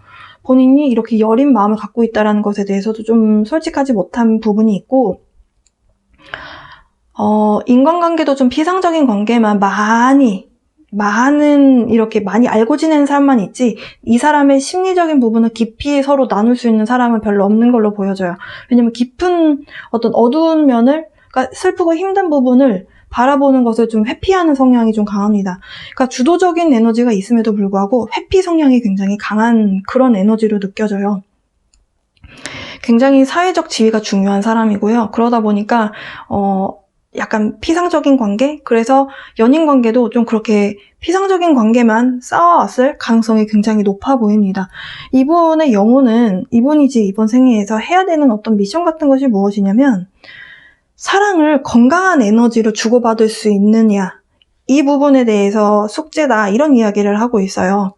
Speaker 1: 본인이 이렇게 여린 마음을 갖고 있다는 것에 대해서도 좀 솔직하지 못한 부분이 있고 인간관계도 좀 피상적인 관계만 이렇게 많이 알고 지내는 사람만 있지 이 사람의 심리적인 부분을 깊이 서로 나눌 수 있는 사람은 별로 없는 걸로 보여져요. 왜냐면 깊은 어떤 어두운 면을 그러니까 슬프고 힘든 부분을 바라보는 것을 좀 회피하는 성향이 좀 강합니다. 그러니까 주도적인 에너지가 있음에도 불구하고 회피 성향이 굉장히 강한 그런 에너지로 느껴져요. 굉장히 사회적 지위가 중요한 사람이고요. 그러다 보니까 약간 피상적인 관계? 그래서 연인 관계도 좀 그렇게 피상적인 관계만 쌓아왔을 가능성이 굉장히 높아 보입니다. 이분의 영혼은 이번 생애에서 해야 되는 어떤 미션 같은 것이 무엇이냐면 사랑을 건강한 에너지로 주고받을 수 있느냐 이 부분에 대해서 숙제다 이런 이야기를 하고 있어요.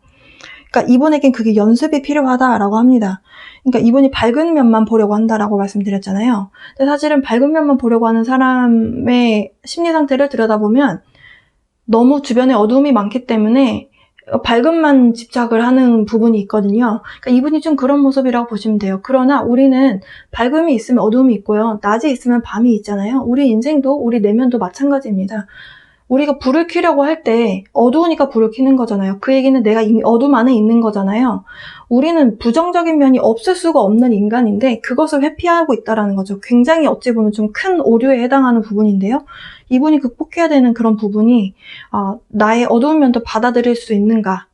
Speaker 1: 그러니까 이분에겐 그게 연습이 필요하다라고 합니다. 그러니까 이분이 밝은 면만 보려고 한다라고 말씀드렸잖아요. 근데 사실은 밝은 면만 보려고 하는 사람의 심리 상태를 들여다보면 너무 주변에 어두움이 많기 때문에 밝음만 집착을 하는 부분이 있거든요. 그러니까 이분이 좀 그런 모습이라고 보시면 돼요. 그러나 우리는 밝음이 있으면 어두움이 있고요. 낮이 있으면 밤이 있잖아요. 우리 인생도 우리 내면도 마찬가지입니다. 우리가 불을 켜려고 할 때 어두우니까 불을 켜는 거잖아요. 그 얘기는 내가 이미 어둠 안에 있는 거잖아요. 우리는 부정적인 면이 없을 수가 없는 인간인데 그것을 회피하고 있다는 거죠. 굉장히 어찌 보면 좀 큰 오류에 해당하는 부분인데요. 이분이 극복해야 되는 그런 부분이 나의 어두운 면도 받아들일 수 있는가.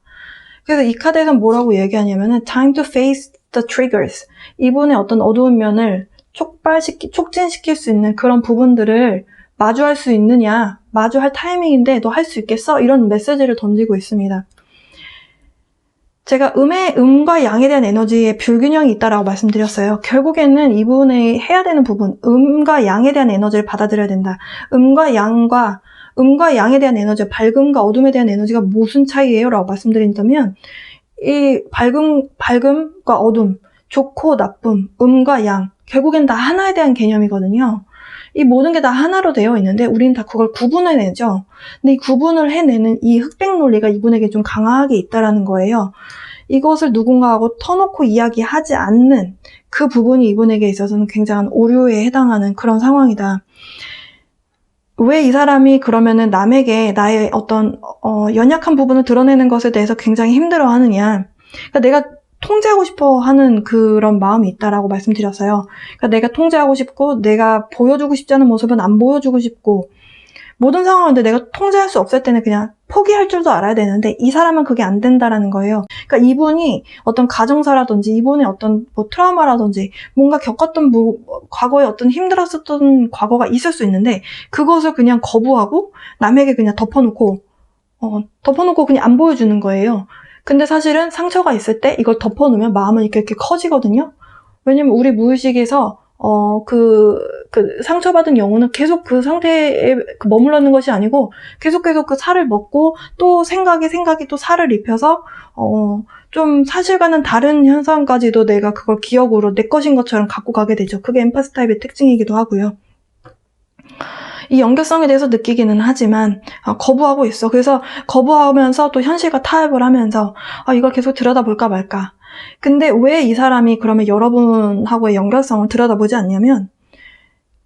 Speaker 1: 그래서 이 카드에서는 뭐라고 얘기하냐면은 time to face the triggers. 이분의 어떤 어두운 면을 촉진시킬 수 있는 그런 부분들을 마주할 수 있느냐, 마주할 타이밍인데 너 할 수 있겠어? 이런 메시지를 던지고 있습니다. 제가 음과 양에 대한 에너지에 불균형이 있다라고 말씀드렸어요. 결국에는 이분이 해야 되는 부분, 음과 양에 대한 에너지를 받아들여야 된다. 음과 양에 대한 에너지, 밝음과 어둠에 대한 에너지가 무슨 차이예요? 라고 말씀드린다면 이 밝음과 어둠, 좋고 나쁨, 음과 양, 결국엔 다 하나에 대한 개념이거든요. 이 모든 게 다 하나로 되어 있는데 우리는 다 그걸 구분해내죠. 근데 이 구분을 해내는 이 흑백 논리가 이분에게 좀 강하게 있다라는 거예요. 이것을 누군가하고 터놓고 이야기하지 않는 그 부분이 이분에게 있어서는 굉장한 오류에 해당하는 그런 상황이다. 왜 이 사람이 그러면은 남에게 나의 어떤 연약한 부분을 드러내는 것에 대해서 굉장히 힘들어하느냐. 그러니까 내가 통제하고 싶어 하는 그런 마음이 있다라고 말씀드렸어요. 그러니까 내가 통제하고 싶고 내가 보여주고 싶지 않은 모습은 안 보여주고 싶고 모든 상황인데 내가 통제할 수 없을 때는 그냥 포기할 줄도 알아야 되는데 이 사람은 그게 안 된다라는 거예요. 그러니까 이분이 어떤 가정사라든지 이분의 어떤 트라우마라든지 뭔가 겪었던 과거에 어떤 힘들었었던 과거가 있을 수 있는데 그것을 그냥 거부하고 남에게 그냥 덮어놓고 그냥 안 보여주는 거예요. 근데 사실은 상처가 있을 때 이걸 덮어놓으면 마음은 이렇게 커지거든요. 왜냐면 우리 무의식에서 상처받은 영혼은 계속 그 상태에 머물러 있는 것이 아니고 계속 그 살을 먹고 또 생각이 또 살을 입혀서 좀 사실과는 다른 현상까지도 내가 그걸 기억으로 내 것인 것처럼 갖고 가게 되죠. 그게 엠파스 타입의 특징이기도 하고요. 이 연결성에 대해서 느끼기는 하지만 거부하고 있어. 그래서 거부하면서 또 현실과 타협을 하면서 이걸 계속 들여다볼까 말까. 근데 왜 이 사람이 그러면 여러분하고의 연결성을 들여다보지 않냐면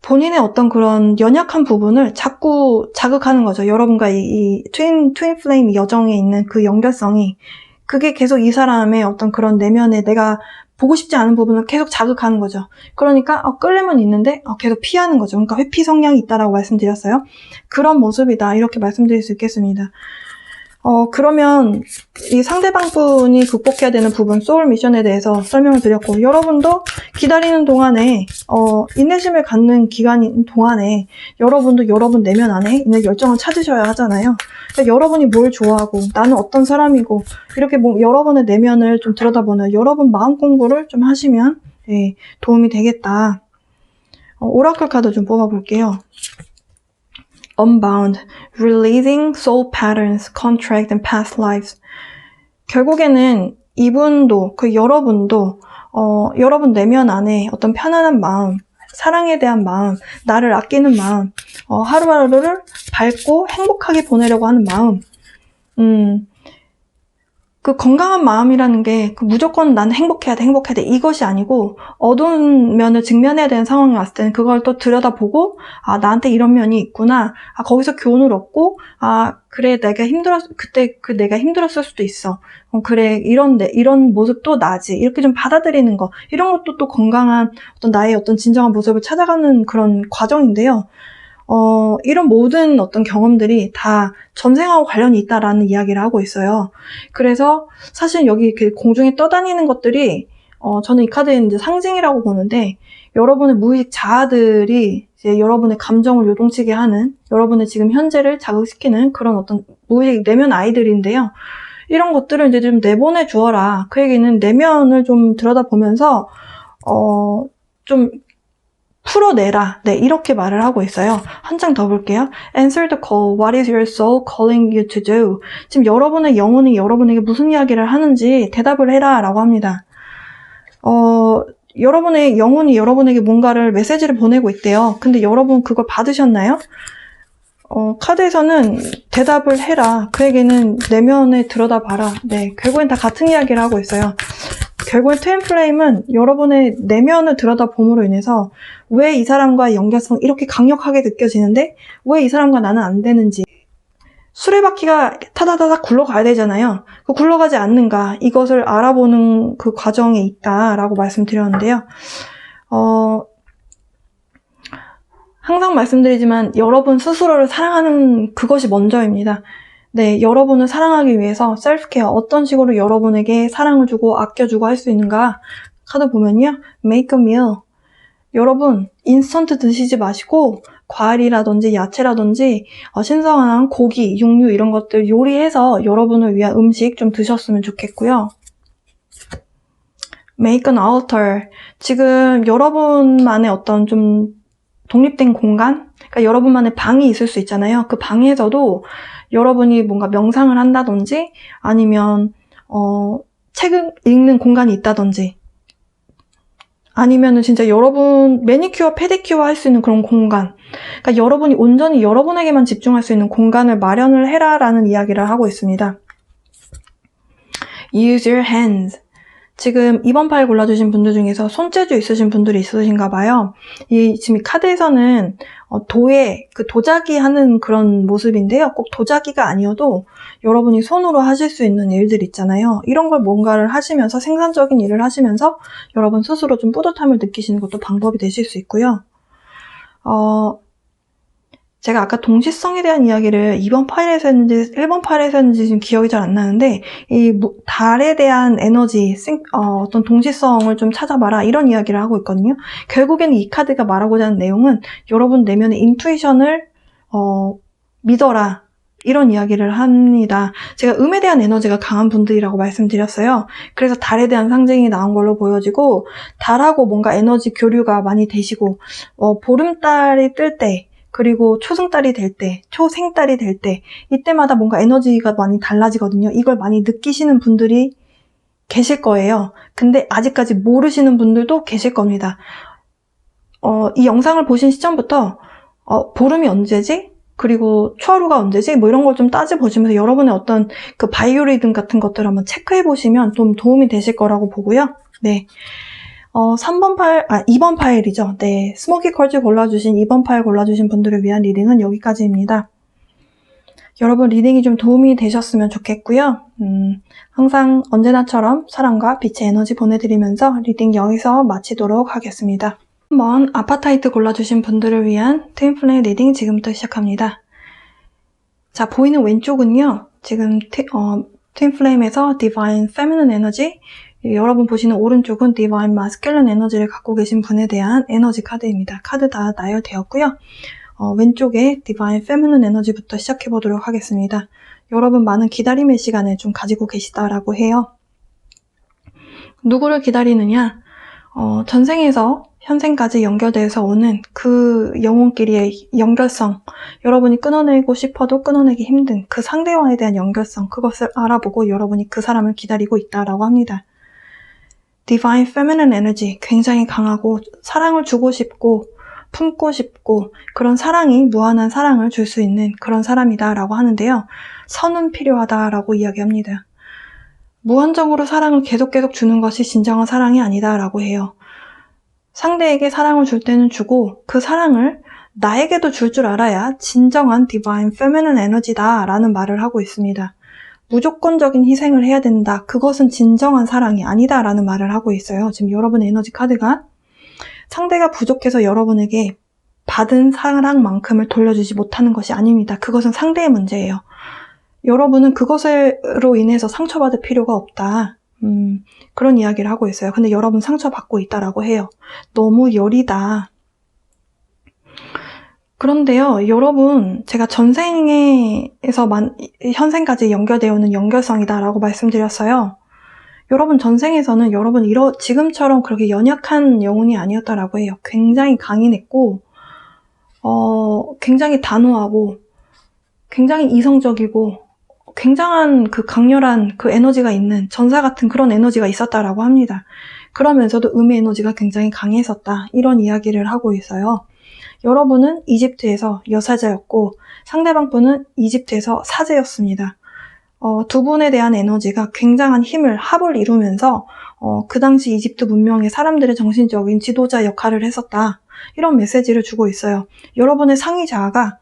Speaker 1: 본인의 어떤 그런 연약한 부분을 자꾸 자극하는 거죠. 여러분과 이 트윈 플레임 여정에 있는 그 연결성이 그게 계속 이 사람의 어떤 그런 내면에 내가 보고 싶지 않은 부분을 계속 자극하는 거죠. 그러니까 끌림은 있는데 계속 피하는 거죠. 그러니까 회피 성향이 있다라고 말씀드렸어요. 그런 모습이다 이렇게 말씀드릴 수 있겠습니다. 그러면 이 상대방 분이 극복해야 되는 부분 소울 미션에 대해서 설명을 드렸고 여러분도 기다리는 동안에 인내심을 갖는 기간인 동안에 여러분도 여러분 내면 안에 있는 열정을 찾으셔야 하잖아요. 그러니까 여러분이 뭘 좋아하고 나는 어떤 사람이고 이렇게 여러분의 내면을 좀 들여다보는 여러분 마음 공부를 좀 하시면 도움이 되겠다. 오라클 카드 좀 뽑아볼게요. Unbound, releasing soul patterns, contract and past lives. 결국에는 이분도 여러분도 여러분 내면 안에 어떤 편안한 마음, 사랑에 대한 마음, 나를 아끼는 마음, 하루하루를 밝고 행복하게 보내려고 하는 마음, 그 건강한 마음이라는 게 무조건 나는 행복해야 돼 이것이 아니고 어두운 면을 직면해야 되는 상황이 왔을 때는 그걸 또 들여다보고 나한테 이런 면이 있구나, 거기서 교훈을 얻고 그래 내가 내가 힘들었을 수도 있어, 그래 이런 모습도 나지 이렇게 좀 받아들이는 거, 이런 것도 또 건강한 어떤 나의 어떤 진정한 모습을 찾아가는 그런 과정인데요. 이런 모든 어떤 경험들이 다 전생하고 관련이 있다라는 이야기를 하고 있어요. 그래서 사실 여기 이렇게 공중에 떠다니는 것들이 저는 이 카드에는 이제 상징이라고 보는데 여러분의 무의식 자아들이 이제 여러분의 감정을 요동치게 하는, 여러분의 지금 현재를 자극시키는 그런 어떤 무의식 내면 아이들인데요. 이런 것들을 이제 좀 내보내 주어라. 그 얘기는 내면을 좀 들여다보면서 좀 풀어내라. 네, 이렇게 말을 하고 있어요. 한 장 더 볼게요. Answer the call. What is your soul calling you to do? 지금 여러분의 영혼이 여러분에게 무슨 이야기를 하는지 대답을 해라 라고 합니다. 여러분의 영혼이 여러분에게 뭔가를 메시지를 보내고 있대요. 근데 여러분 그걸 받으셨나요? 카드에서는 대답을 해라. 그에게는 내면에 들여다봐라. 네, 결국엔 다 같은 이야기를 하고 있어요. 결국엔 트윈 플레임은 여러분의 내면을 들여다봄으로 인해서 왜 이 사람과의 연결성이 이렇게 강력하게 느껴지는데 왜 이 사람과 나는 안 되는지, 수레바퀴가 타다다닥 굴러가야 되잖아요. 그 굴러가지 않는가, 이것을 알아보는 그 과정에 있다라고 말씀드렸는데요. 항상 말씀드리지만 여러분 스스로를 사랑하는 그것이 먼저입니다. 네, 여러분을 사랑하기 위해서 셀프케어, 어떤 식으로 여러분에게 사랑을 주고 아껴주고 할 수 있는가 카드 보면요. Make a meal. 여러분 인스턴트 드시지 마시고 과일이라든지 야채라든지 신선한 고기, 육류 이런 것들 요리해서 여러분을 위한 음식 좀 드셨으면 좋겠고요. Make an altar. 지금 여러분만의 어떤 좀 독립된 공간? 그러니까 여러분만의 방이 있을 수 있잖아요. 그 방에서도 여러분이 뭔가 명상을 한다든지 아니면 책을 읽는 공간이 있다든지 아니면은 진짜 여러분 매니큐어, 페디큐어 할 수 있는 그런 공간, 그러니까 여러분이 온전히 여러분에게만 집중할 수 있는 공간을 마련을 해라라는 이야기를 하고 있습니다. Use your hands. 지금 2번 파일 골라주신 분들 중에서 손재주 있으신 분들이 있으신가 봐요. 지금 이 카드에서는 도예, 그 도자기 하는 그런 모습인데요. 꼭 도자기가 아니어도 여러분이 손으로 하실 수 있는 일들 있잖아요. 이런 걸 뭔가를 하시면서 생산적인 일을 하시면서 여러분 스스로 좀 뿌듯함을 느끼시는 것도 방법이 되실 수 있고요. 제가 아까 동시성에 대한 이야기를 2번 파일에서 했는지 1번 파일에서 했는지 지금 기억이 잘 안 나는데, 이 달에 대한 에너지, 어떤 동시성을 좀 찾아봐라 이런 이야기를 하고 있거든요. 결국에는 이 카드가 말하고자 하는 내용은 여러분 내면의 인투이션을 믿어라 이런 이야기를 합니다. 제가 음에 대한 에너지가 강한 분들이라고 말씀드렸어요. 그래서 달에 대한 상징이 나온 걸로 보여지고, 달하고 뭔가 에너지 교류가 많이 되시고, 보름달이 뜰 때 그리고 초승달이 될 때, 초생달이 될 때, 이때마다 뭔가 에너지가 많이 달라지거든요. 이걸 많이 느끼시는 분들이 계실 거예요. 근데 아직까지 모르시는 분들도 계실 겁니다. 이 영상을 보신 시점부터 보름이 언제지? 그리고 초하루가 언제지? 뭐 이런 걸 좀 따져보시면서 여러분의 어떤 그 바이오리듬 같은 것들을 한번 체크해보시면 좀 도움이 되실 거라고 보고요. 네. 2번 파일이죠. 네. 스모키 컬즈 골라주신 2번 파일 골라주신 분들을 위한 리딩은 여기까지입니다. 여러분 리딩이 좀 도움이 되셨으면 좋겠고요. 항상 언제나처럼 사랑과 빛의 에너지 보내드리면서 리딩 여기서 마치도록 하겠습니다. 한번 아파타이트 골라주신 분들을 위한 트윈 플레임 리딩 지금부터 시작합니다. 자, 보이는 왼쪽은요. 지금 트윈 플레임에서 디바인 페미닌 에너지, 여러분 보시는 오른쪽은 디바인 마스큘린 에너지를 갖고 계신 분에 대한 에너지 카드입니다. 카드 다 나열되었고요. 왼쪽에 디바인 페미닌 에너지부터 시작해 보도록 하겠습니다. 여러분 많은 기다림의 시간을 좀 가지고 계시다라고 해요. 누구를 기다리느냐? 전생에서 현생까지 연결돼서 오는 그 영혼끼리의 연결성, 여러분이 끊어내고 싶어도 끊어내기 힘든 그 상대와에 대한 연결성, 그것을 알아보고 여러분이 그 사람을 기다리고 있다라고 합니다. Divine Feminine Energy, 굉장히 강하고 사랑을 주고 싶고 품고 싶고 그런 사랑이 무한한 사랑을 줄 수 있는 그런 사람이다라고 하는데요. 선은 필요하다라고 이야기합니다. 무한정으로 사랑을 계속 주는 것이 진정한 사랑이 아니다라고 해요. 상대에게 사랑을 줄 때는 주고 그 사랑을 나에게도 줄 알아야 진정한 Divine Feminine Energy다 라는 말을 하고 있습니다. 무조건적인 희생을 해야 된다. 그것은 진정한 사랑이 아니다 라는 말을 하고 있어요. 지금 여러분의 에너지 카드가 상대가 부족해서 여러분에게 받은 사랑만큼을 돌려주지 못하는 것이 아닙니다. 그것은 상대의 문제예요. 여러분은 그것으로 인해서 상처받을 필요가 없다. 그런 이야기를 하고 있어요. 근데 여러분 상처받고 있다라고 해요. 너무 여리다. 그런데요, 여러분, 제가 전생에서 현생까지 연결되어 오는 연결성이다라고 말씀드렸어요. 여러분 전생에서는 여러분 지금처럼 그렇게 연약한 영혼이 아니었다라고 해요. 굉장히 강인했고, 굉장히 단호하고, 굉장히 이성적이고, 굉장한 그 강렬한 그 에너지가 있는 전사 같은 그런 에너지가 있었다라고 합니다. 그러면서도 음의 에너지가 굉장히 강했었다. 이런 이야기를 하고 있어요. 여러분은 이집트에서 여사제였고 상대방 분은 이집트에서 사제였습니다. 두 분에 대한 에너지가 굉장한 합을 이루면서 그 당시 이집트 문명의 사람들의 정신적인 지도자 역할을 했었다. 이런 메시지를 주고 있어요. 여러분의 상위 자아가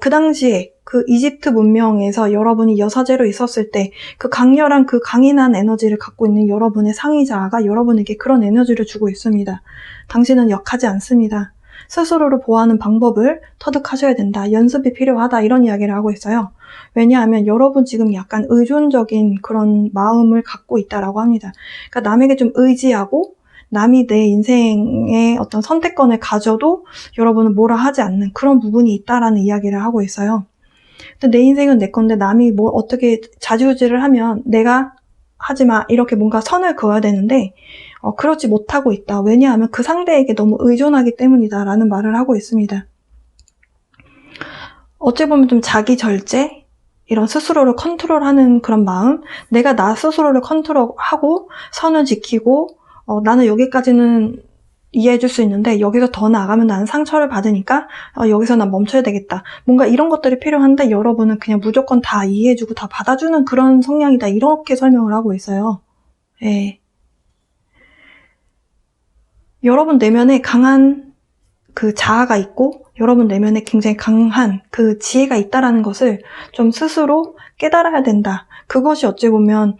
Speaker 1: 그 당시에 그 이집트 문명에서 여러분이 여사제로 있었을 때 그 강렬한 그 강인한 에너지를 갖고 있는 여러분의 상위 자아가 여러분에게 그런 에너지를 주고 있습니다. 당신은 역하지 않습니다. 스스로를 보호하는 방법을 터득하셔야 된다. 연습이 필요하다. 이런 이야기를 하고 있어요. 왜냐하면 여러분 지금 약간 의존적인 그런 마음을 갖고 있다라고 합니다. 그러니까 남에게 좀 의지하고 남이 내 인생의 어떤 선택권을 가져도 여러분은 뭐라 하지 않는 그런 부분이 있다라는 이야기를 하고 있어요. 근데 내 인생은 내 건데 남이 뭘 어떻게 좌지우지를 하면 내가 하지마 이렇게 뭔가 선을 그어야 되는데 그렇지 못하고 있다. 왜냐하면 그 상대에게 너무 의존하기 때문이다 라는 말을 하고 있습니다. 어찌 보면 좀 자기 절제, 이런 스스로를 컨트롤하는 그런 마음, 내가 나 스스로를 컨트롤하고 선을 지키고 나는 여기까지는 이해해줄 수 있는데 여기서 더 나아가면 나는 상처를 받으니까 여기서 난 멈춰야 되겠다. 뭔가 이런 것들이 필요한데 여러분은 그냥 무조건 다 이해해주고 다 받아주는 그런 성향이다. 이렇게 설명을 하고 있어요. 예. 여러분 내면에 강한 그 자아가 있고 여러분 내면에 굉장히 강한 그 지혜가 있다라는 것을 좀 스스로 깨달아야 된다. 그것이 어찌 보면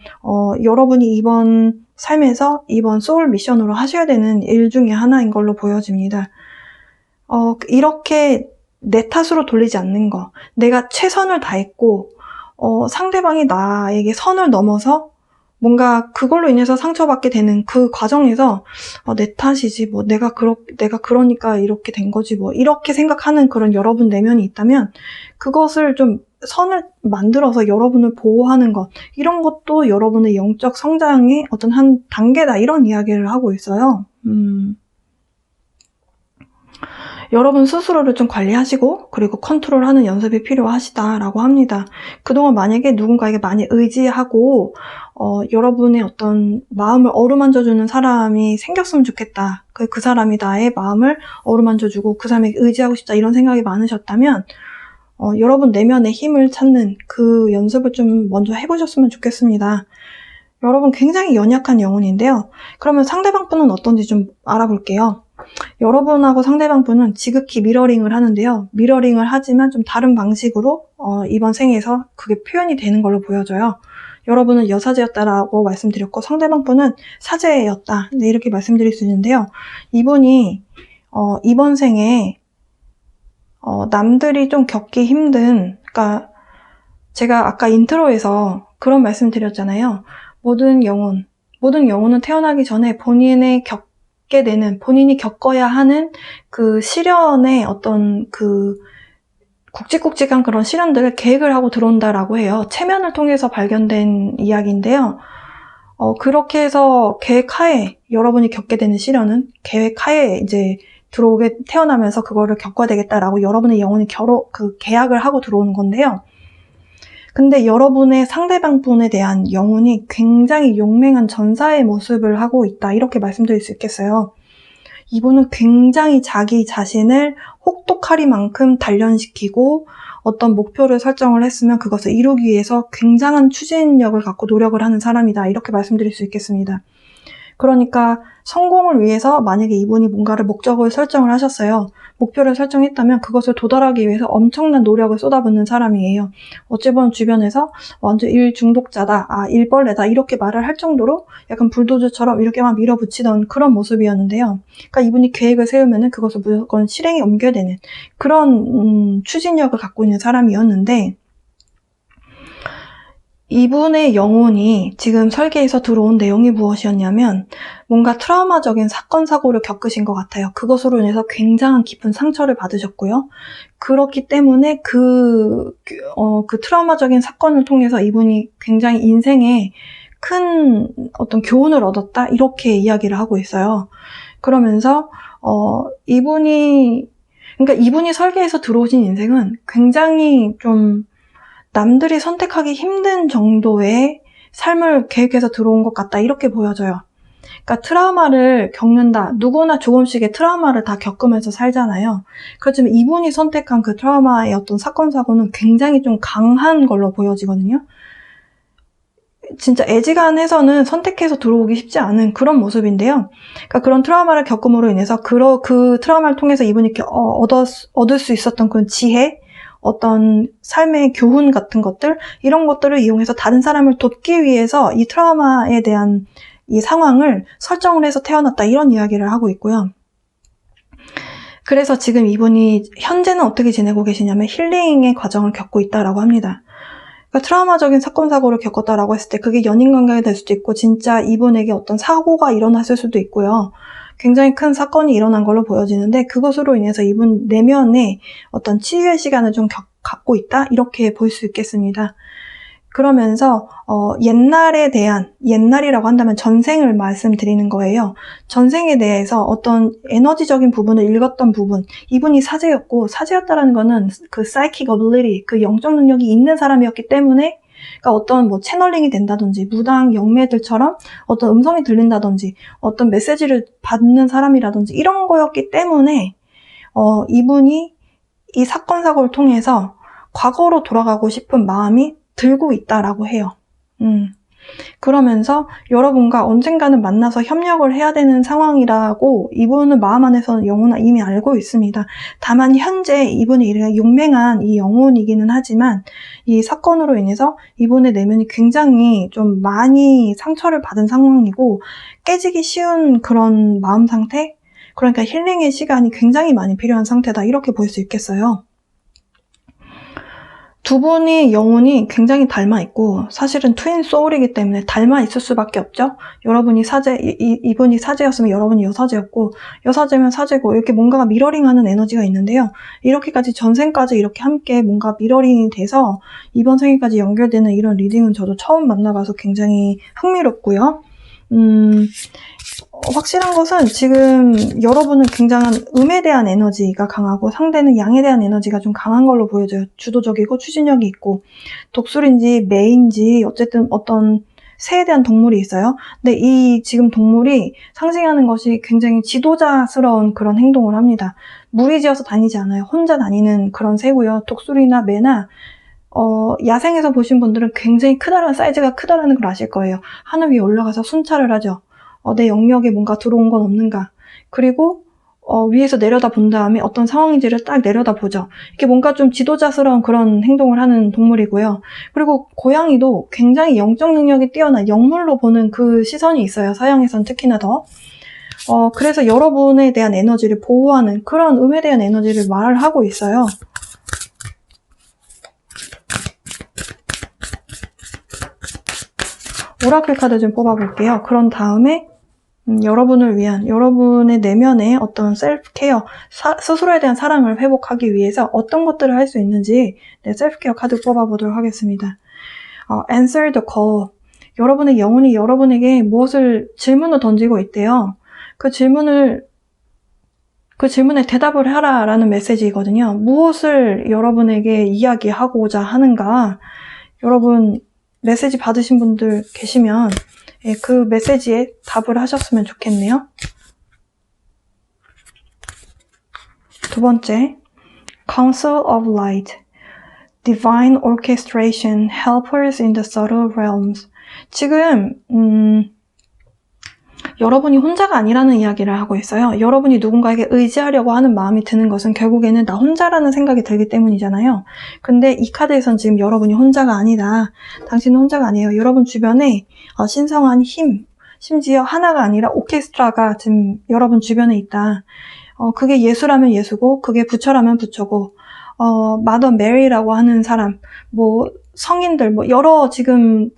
Speaker 1: 여러분이 이번 삶에서 이번 소울 미션으로 하셔야 되는 일 중에 하나인 걸로 보여집니다. 이렇게 내 탓으로 돌리지 않는 거. 내가 최선을 다했고 상대방이 나에게 선을 넘어서 뭔가 그걸로 인해서 상처받게 되는 그 과정에서 내 탓이지 뭐 내가 그러니까 이렇게 된 거지 뭐 이렇게 생각하는 그런 여러분 내면이 있다면 그것을 좀 선을 만들어서 여러분을 보호하는 것 이런 것도 여러분의 영적 성장의 어떤 한 단계다 이런 이야기를 하고 있어요. 여러분 스스로를 좀 관리하시고 그리고 컨트롤하는 연습이 필요하시다라고 합니다. 그동안 만약에 누군가에게 많이 의지하고 여러분의 어떤 마음을 어루만져주는 사람이 생겼으면 좋겠다. 그 사람이 나의 마음을 어루만져주고 그 사람에게 의지하고 싶다 이런 생각이 많으셨다면 여러분 내면의 힘을 찾는 그 연습을 좀 먼저 해보셨으면 좋겠습니다. 여러분 굉장히 연약한 영혼인데요. 그러면 상대방 분은 어떤지 좀 알아볼게요. 여러분하고 상대방 분은 지극히 미러링을 하는데요. 미러링을 하지만 좀 다른 방식으로 이번 생에서 그게 표현이 되는 걸로 보여져요. 여러분은 여사제였다라고 말씀드렸고 상대방 분은 사제였다. 네, 이렇게 말씀드릴 수 있는데요. 이분이 이번 생에 남들이 좀 겪기 힘든 그러니까 제가 아까 인트로에서 그런 말씀 드렸잖아요. 모든 영혼은 태어나기 전에 본인이 겪어야 하는 그 시련의 어떤 그 굵직굵직한 그런 시련들을 계획을 하고 들어온다라고 해요. 체면을 통해서 발견된 이야기인데요. 그렇게 해서 계획하에 여러분이 겪게 되는 시련은 계획하에 이제 태어나면서 그거를 겪어야 되겠다라고 여러분의 영혼이 계약을 하고 들어오는 건데요. 근데 여러분의 상대방 분에 대한 영혼이 굉장히 용맹한 전사의 모습을 하고 있다. 이렇게 말씀드릴 수 있겠어요. 이분은 굉장히 자기 자신을 혹독하리만큼 단련시키고 어떤 목표를 설정을 했으면 그것을 이루기 위해서 굉장한 추진력을 갖고 노력을 하는 사람이다. 이렇게 말씀드릴 수 있겠습니다. 그러니까 성공을 위해서 만약에 이분이 뭔가를 목적을 설정을 하셨어요. 목표를 설정했다면 그것을 도달하기 위해서 엄청난 노력을 쏟아붓는 사람이에요. 어찌 보면 주변에서 완전 일 중독자다, 일벌레다 이렇게 말을 할 정도로 약간 불도저처럼 이렇게 막 밀어붙이던 그런 모습이었는데요. 그러니까 이분이 계획을 세우면은 그것을 무조건 실행에 옮겨야 되는 그런 추진력을 갖고 있는 사람이었는데 이분의 영혼이 지금 설계에서 들어온 내용이 무엇이었냐면 뭔가 트라우마적인 사건, 사고를 겪으신 것 같아요. 그것으로 인해서 굉장한 깊은 상처를 받으셨고요. 그렇기 때문에 그 트라우마적인 사건을 통해서 이분이 굉장히 인생에 큰 어떤 교훈을 얻었다? 이렇게 이야기를 하고 있어요. 그러면서 이분이 설계에서 들어오신 인생은 굉장히 좀 남들이 선택하기 힘든 정도의 삶을 계획해서 들어온 것 같다 이렇게 보여져요. 그러니까 트라우마를 겪는다. 누구나 조금씩의 트라우마를 다 겪으면서 살잖아요. 그렇지만 이분이 선택한 그 트라우마의 어떤 사건, 사고는 굉장히 좀 강한 걸로 보여지거든요. 진짜 애지간해서는 선택해서 들어오기 쉽지 않은 그런 모습인데요. 그러니까 그런 트라우마를 겪음으로 인해서 그 트라우마를 통해서 이분이 얻을 수 있었던 그런 지혜, 어떤 삶의 교훈 같은 것들, 이런 것들을 이용해서 다른 사람을 돕기 위해서 이 트라우마에 대한 이 상황을 설정을 해서 태어났다, 이런 이야기를 하고 있고요. 그래서 지금 이분이 현재는 어떻게 지내고 계시냐면 힐링의 과정을 겪고 있다라고 합니다. 그러니까 트라우마적인 사건, 사고를 겪었다라고 했을 때 그게 연인 관계가 될 수도 있고 진짜 이분에게 어떤 사고가 일어났을 수도 있고요. 굉장히 큰 사건이 일어난 걸로 보여지는데 그것으로 인해서 이분 내면에 어떤 치유의 시간을 좀 갖고 있다? 이렇게 볼 수 있겠습니다. 그러면서 옛날에 대한, 옛날이라고 한다면 전생을 말씀드리는 거예요. 전생에 대해서 어떤 에너지적인 부분을 읽었던 부분, 이분이 사제였고 사제였다라는 거는 그 psychic ability, 그 영적 능력이 있는 사람이었기 때문에, 그러니까 어떤 뭐 채널링이 된다든지 무당 영매들처럼 어떤 음성이 들린다든지 어떤 메시지를 받는 사람이라든지 이런 거였기 때문에 이분이 이 사건 사고를 통해서 과거로 돌아가고 싶은 마음이 들고 있다라고 해요. 그러면서 여러분과 언젠가는 만나서 협력을 해야 되는 상황이라고 이분은 마음 안에서는 영혼아 이미 알고 있습니다. 다만 현재 이분이 용맹한 이 영혼이기는 하지만 이 사건으로 인해서 이분의 내면이 굉장히 좀 많이 상처를 받은 상황이고 깨지기 쉬운 그런 마음 상태? 그러니까 힐링의 시간이 굉장히 많이 필요한 상태다, 이렇게 볼 수 있겠어요. 두 분이 영혼이 굉장히 닮아 있고 사실은 트윈 소울이기 때문에 닮아 있을 수밖에 없죠. 여러분이 이분이 사제였으면 여러분이 여사제였고 여사제면 사제고 이렇게 뭔가가 미러링하는 에너지가 있는데요. 이렇게까지 전생까지 이렇게 함께 뭔가 미러링이 돼서 이번 생에까지 연결되는 이런 리딩은 저도 처음 만나봐서 굉장히 흥미롭고요. 확실한 것은 지금 여러분은 굉장한 음에 대한 에너지가 강하고 상대는 양에 대한 에너지가 좀 강한 걸로 보여져요. 주도적이고 추진력이 있고 독수리인지 매인지 어쨌든 어떤 새에 대한 동물이 있어요. 근데 이 지금 동물이 상징하는 것이 굉장히 지도자스러운 그런 행동을 합니다. 무리지어서 다니지 않아요. 혼자 다니는 그런 새고요. 독수리나 매나 야생에서 보신 분들은 굉장히 사이즈가 크다라는 걸 아실 거예요. 하늘 위에 올라가서 순찰을 하죠. 내 영역에 뭔가 들어온 건 없는가. 그리고 위에서 내려다 본 다음에 어떤 상황인지를 딱 내려다 보죠. 이렇게 뭔가 좀 지도자스러운 그런 행동을 하는 동물이고요. 그리고 고양이도 굉장히 영적 능력이 뛰어난 영물로 보는 그 시선이 있어요. 서양에선 특히나 더. 그래서 여러분에 대한 에너지를 보호하는 그런 음에 대한 에너지를 말을 하고 있어요. 오라클 카드 좀 뽑아볼게요. 그런 다음에 여러분을 위한, 여러분의 내면의 어떤 셀프 케어, 스스로에 대한 사랑을 회복하기 위해서 어떤 것들을 할 수 있는지 셀프 케어 카드 뽑아보도록 하겠습니다. Answer the call. 여러분의 영혼이 여러분에게 질문을 던지고 있대요. 그 질문에 대답을 하라라는 메시지거든요. 무엇을 여러분에게 이야기하고자 하는가? 여러분 메시지 받으신 분들 계시면 그 메시지에 답을 하셨으면 좋겠네요. 두 번째, Council of Light, Divine Orchestration, Helpers in the Subtle Realms. 지금 여러분이 혼자가 아니라는 이야기를 하고 있어요. 여러분이 누군가에게 의지하려고 하는 마음이 드는 것은 결국에는 나 혼자라는 생각이 들기 때문이잖아요. 근데 이 카드에선 지금 여러분이 혼자가 아니다. 당신은 혼자가 아니에요. 여러분 주변에 신성한 힘, 심지어 하나가 아니라 오케스트라가 지금 여러분 주변에 있다. 그게 예수라면 예수고 그게 부처라면 부처고 마더 메리라고 하는 사람, 성인들, 여러 지금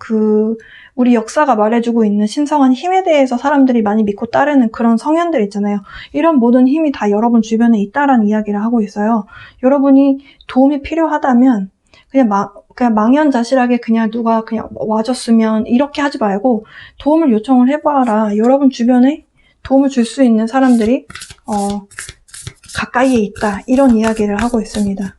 Speaker 1: 우리 역사가 말해주고 있는 신성한 힘에 대해서 사람들이 많이 믿고 따르는 그런 성현들 있잖아요. 이런 모든 힘이 다 여러분 주변에 있다라는 이야기를 하고 있어요. 여러분이 도움이 필요하다면 그냥 망연자실하게 그냥 누가 그냥 와줬으면 이렇게 하지 말고 도움을 요청을 해봐라. 여러분 주변에 도움을 줄 수 있는 사람들이 가까이에 있다. 이런 이야기를 하고 있습니다.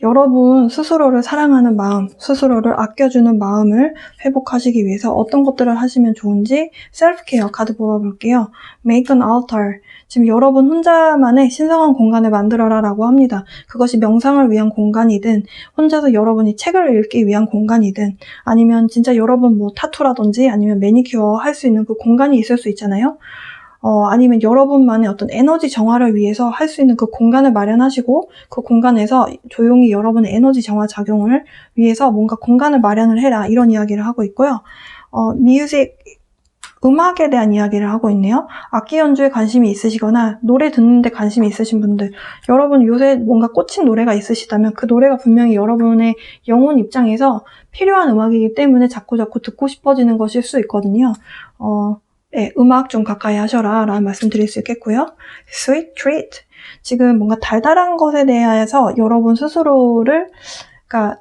Speaker 1: 여러분 스스로를 사랑하는 마음, 스스로를 아껴주는 마음을 회복하시기 위해서 어떤 것들을 하시면 좋은지 셀프케어 카드 뽑아볼게요. Make an altar. 지금 여러분 혼자만의 신성한 공간을 만들어라 라고 합니다. 그것이 명상을 위한 공간이든 혼자서 여러분이 책을 읽기 위한 공간이든 아니면 진짜 여러분 뭐 타투라든지 아니면 매니큐어 할 수 있는 그 공간이 있을 수 있잖아요. 아니면 여러분만의 어떤 에너지 정화를 위해서 할 수 있는 그 공간을 마련하시고 그 공간에서 조용히 여러분의 에너지 정화 작용을 위해서 뭔가 공간을 마련을 해라 이런 이야기를 하고 있고요. 뮤직 음악에 대한 이야기를 하고 있네요. 악기 연주에 관심이 있으시거나 노래 듣는데 관심이 있으신 분들, 여러분 요새 뭔가 꽂힌 노래가 있으시다면 그 노래가 분명히 여러분의 영혼 입장에서 필요한 음악이기 때문에 자꾸 듣고 싶어지는 것일 수 있거든요. 네, 음악 좀 가까이 하셔라 라는 말씀 드릴 수 있겠고요. Sweet treat. 지금 뭔가 달달한 것에 대해서 여러분 스스로를, 그러니까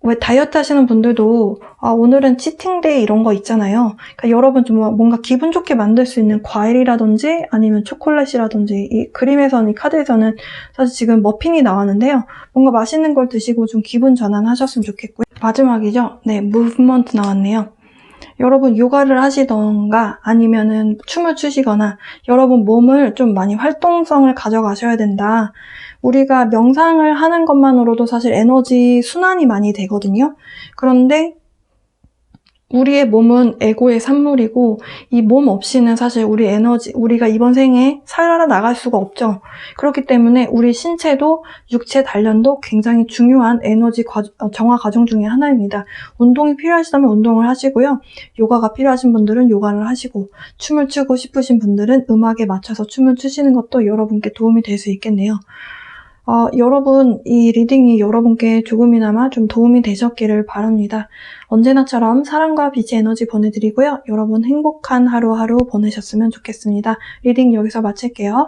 Speaker 1: 왜 다이어트 하시는 분들도 오늘은 치팅데이 이런 거 있잖아요. 그러니까 여러분 좀 뭔가 기분 좋게 만들 수 있는 과일이라든지 아니면 초콜릿이라든지 이 그림에서는 이 카드에서는 사실 지금 머핀이 나왔는데요. 뭔가 맛있는 걸 드시고 좀 기분 전환하셨으면 좋겠고요. 마지막이죠. 네, 무브먼트 나왔네요. 여러분 요가를 하시던가 아니면은 춤을 추시거나 여러분 몸을 좀 많이 활동성을 가져가셔야 된다. 우리가 명상을 하는 것만으로도 사실 에너지 순환이 많이 되거든요. 그런데 우리의 몸은 에고의 산물이고 이 몸 없이는 사실 우리가 이번 생에 살아나갈 수가 없죠. 그렇기 때문에 우리 신체도 육체 단련도 굉장히 중요한 에너지 정화 과정 중에 하나입니다. 운동이 필요하시다면 운동을 하시고요. 요가가 필요하신 분들은 요가를 하시고 춤을 추고 싶으신 분들은 음악에 맞춰서 춤을 추시는 것도 여러분께 도움이 될 수 있겠네요. 여러분, 이 리딩이 여러분께 조금이나마 좀 도움이 되셨기를 바랍니다. 언제나처럼 사랑과 빛의 에너지 보내드리고요. 여러분 행복한 하루하루 보내셨으면 좋겠습니다. 리딩 여기서 마칠게요.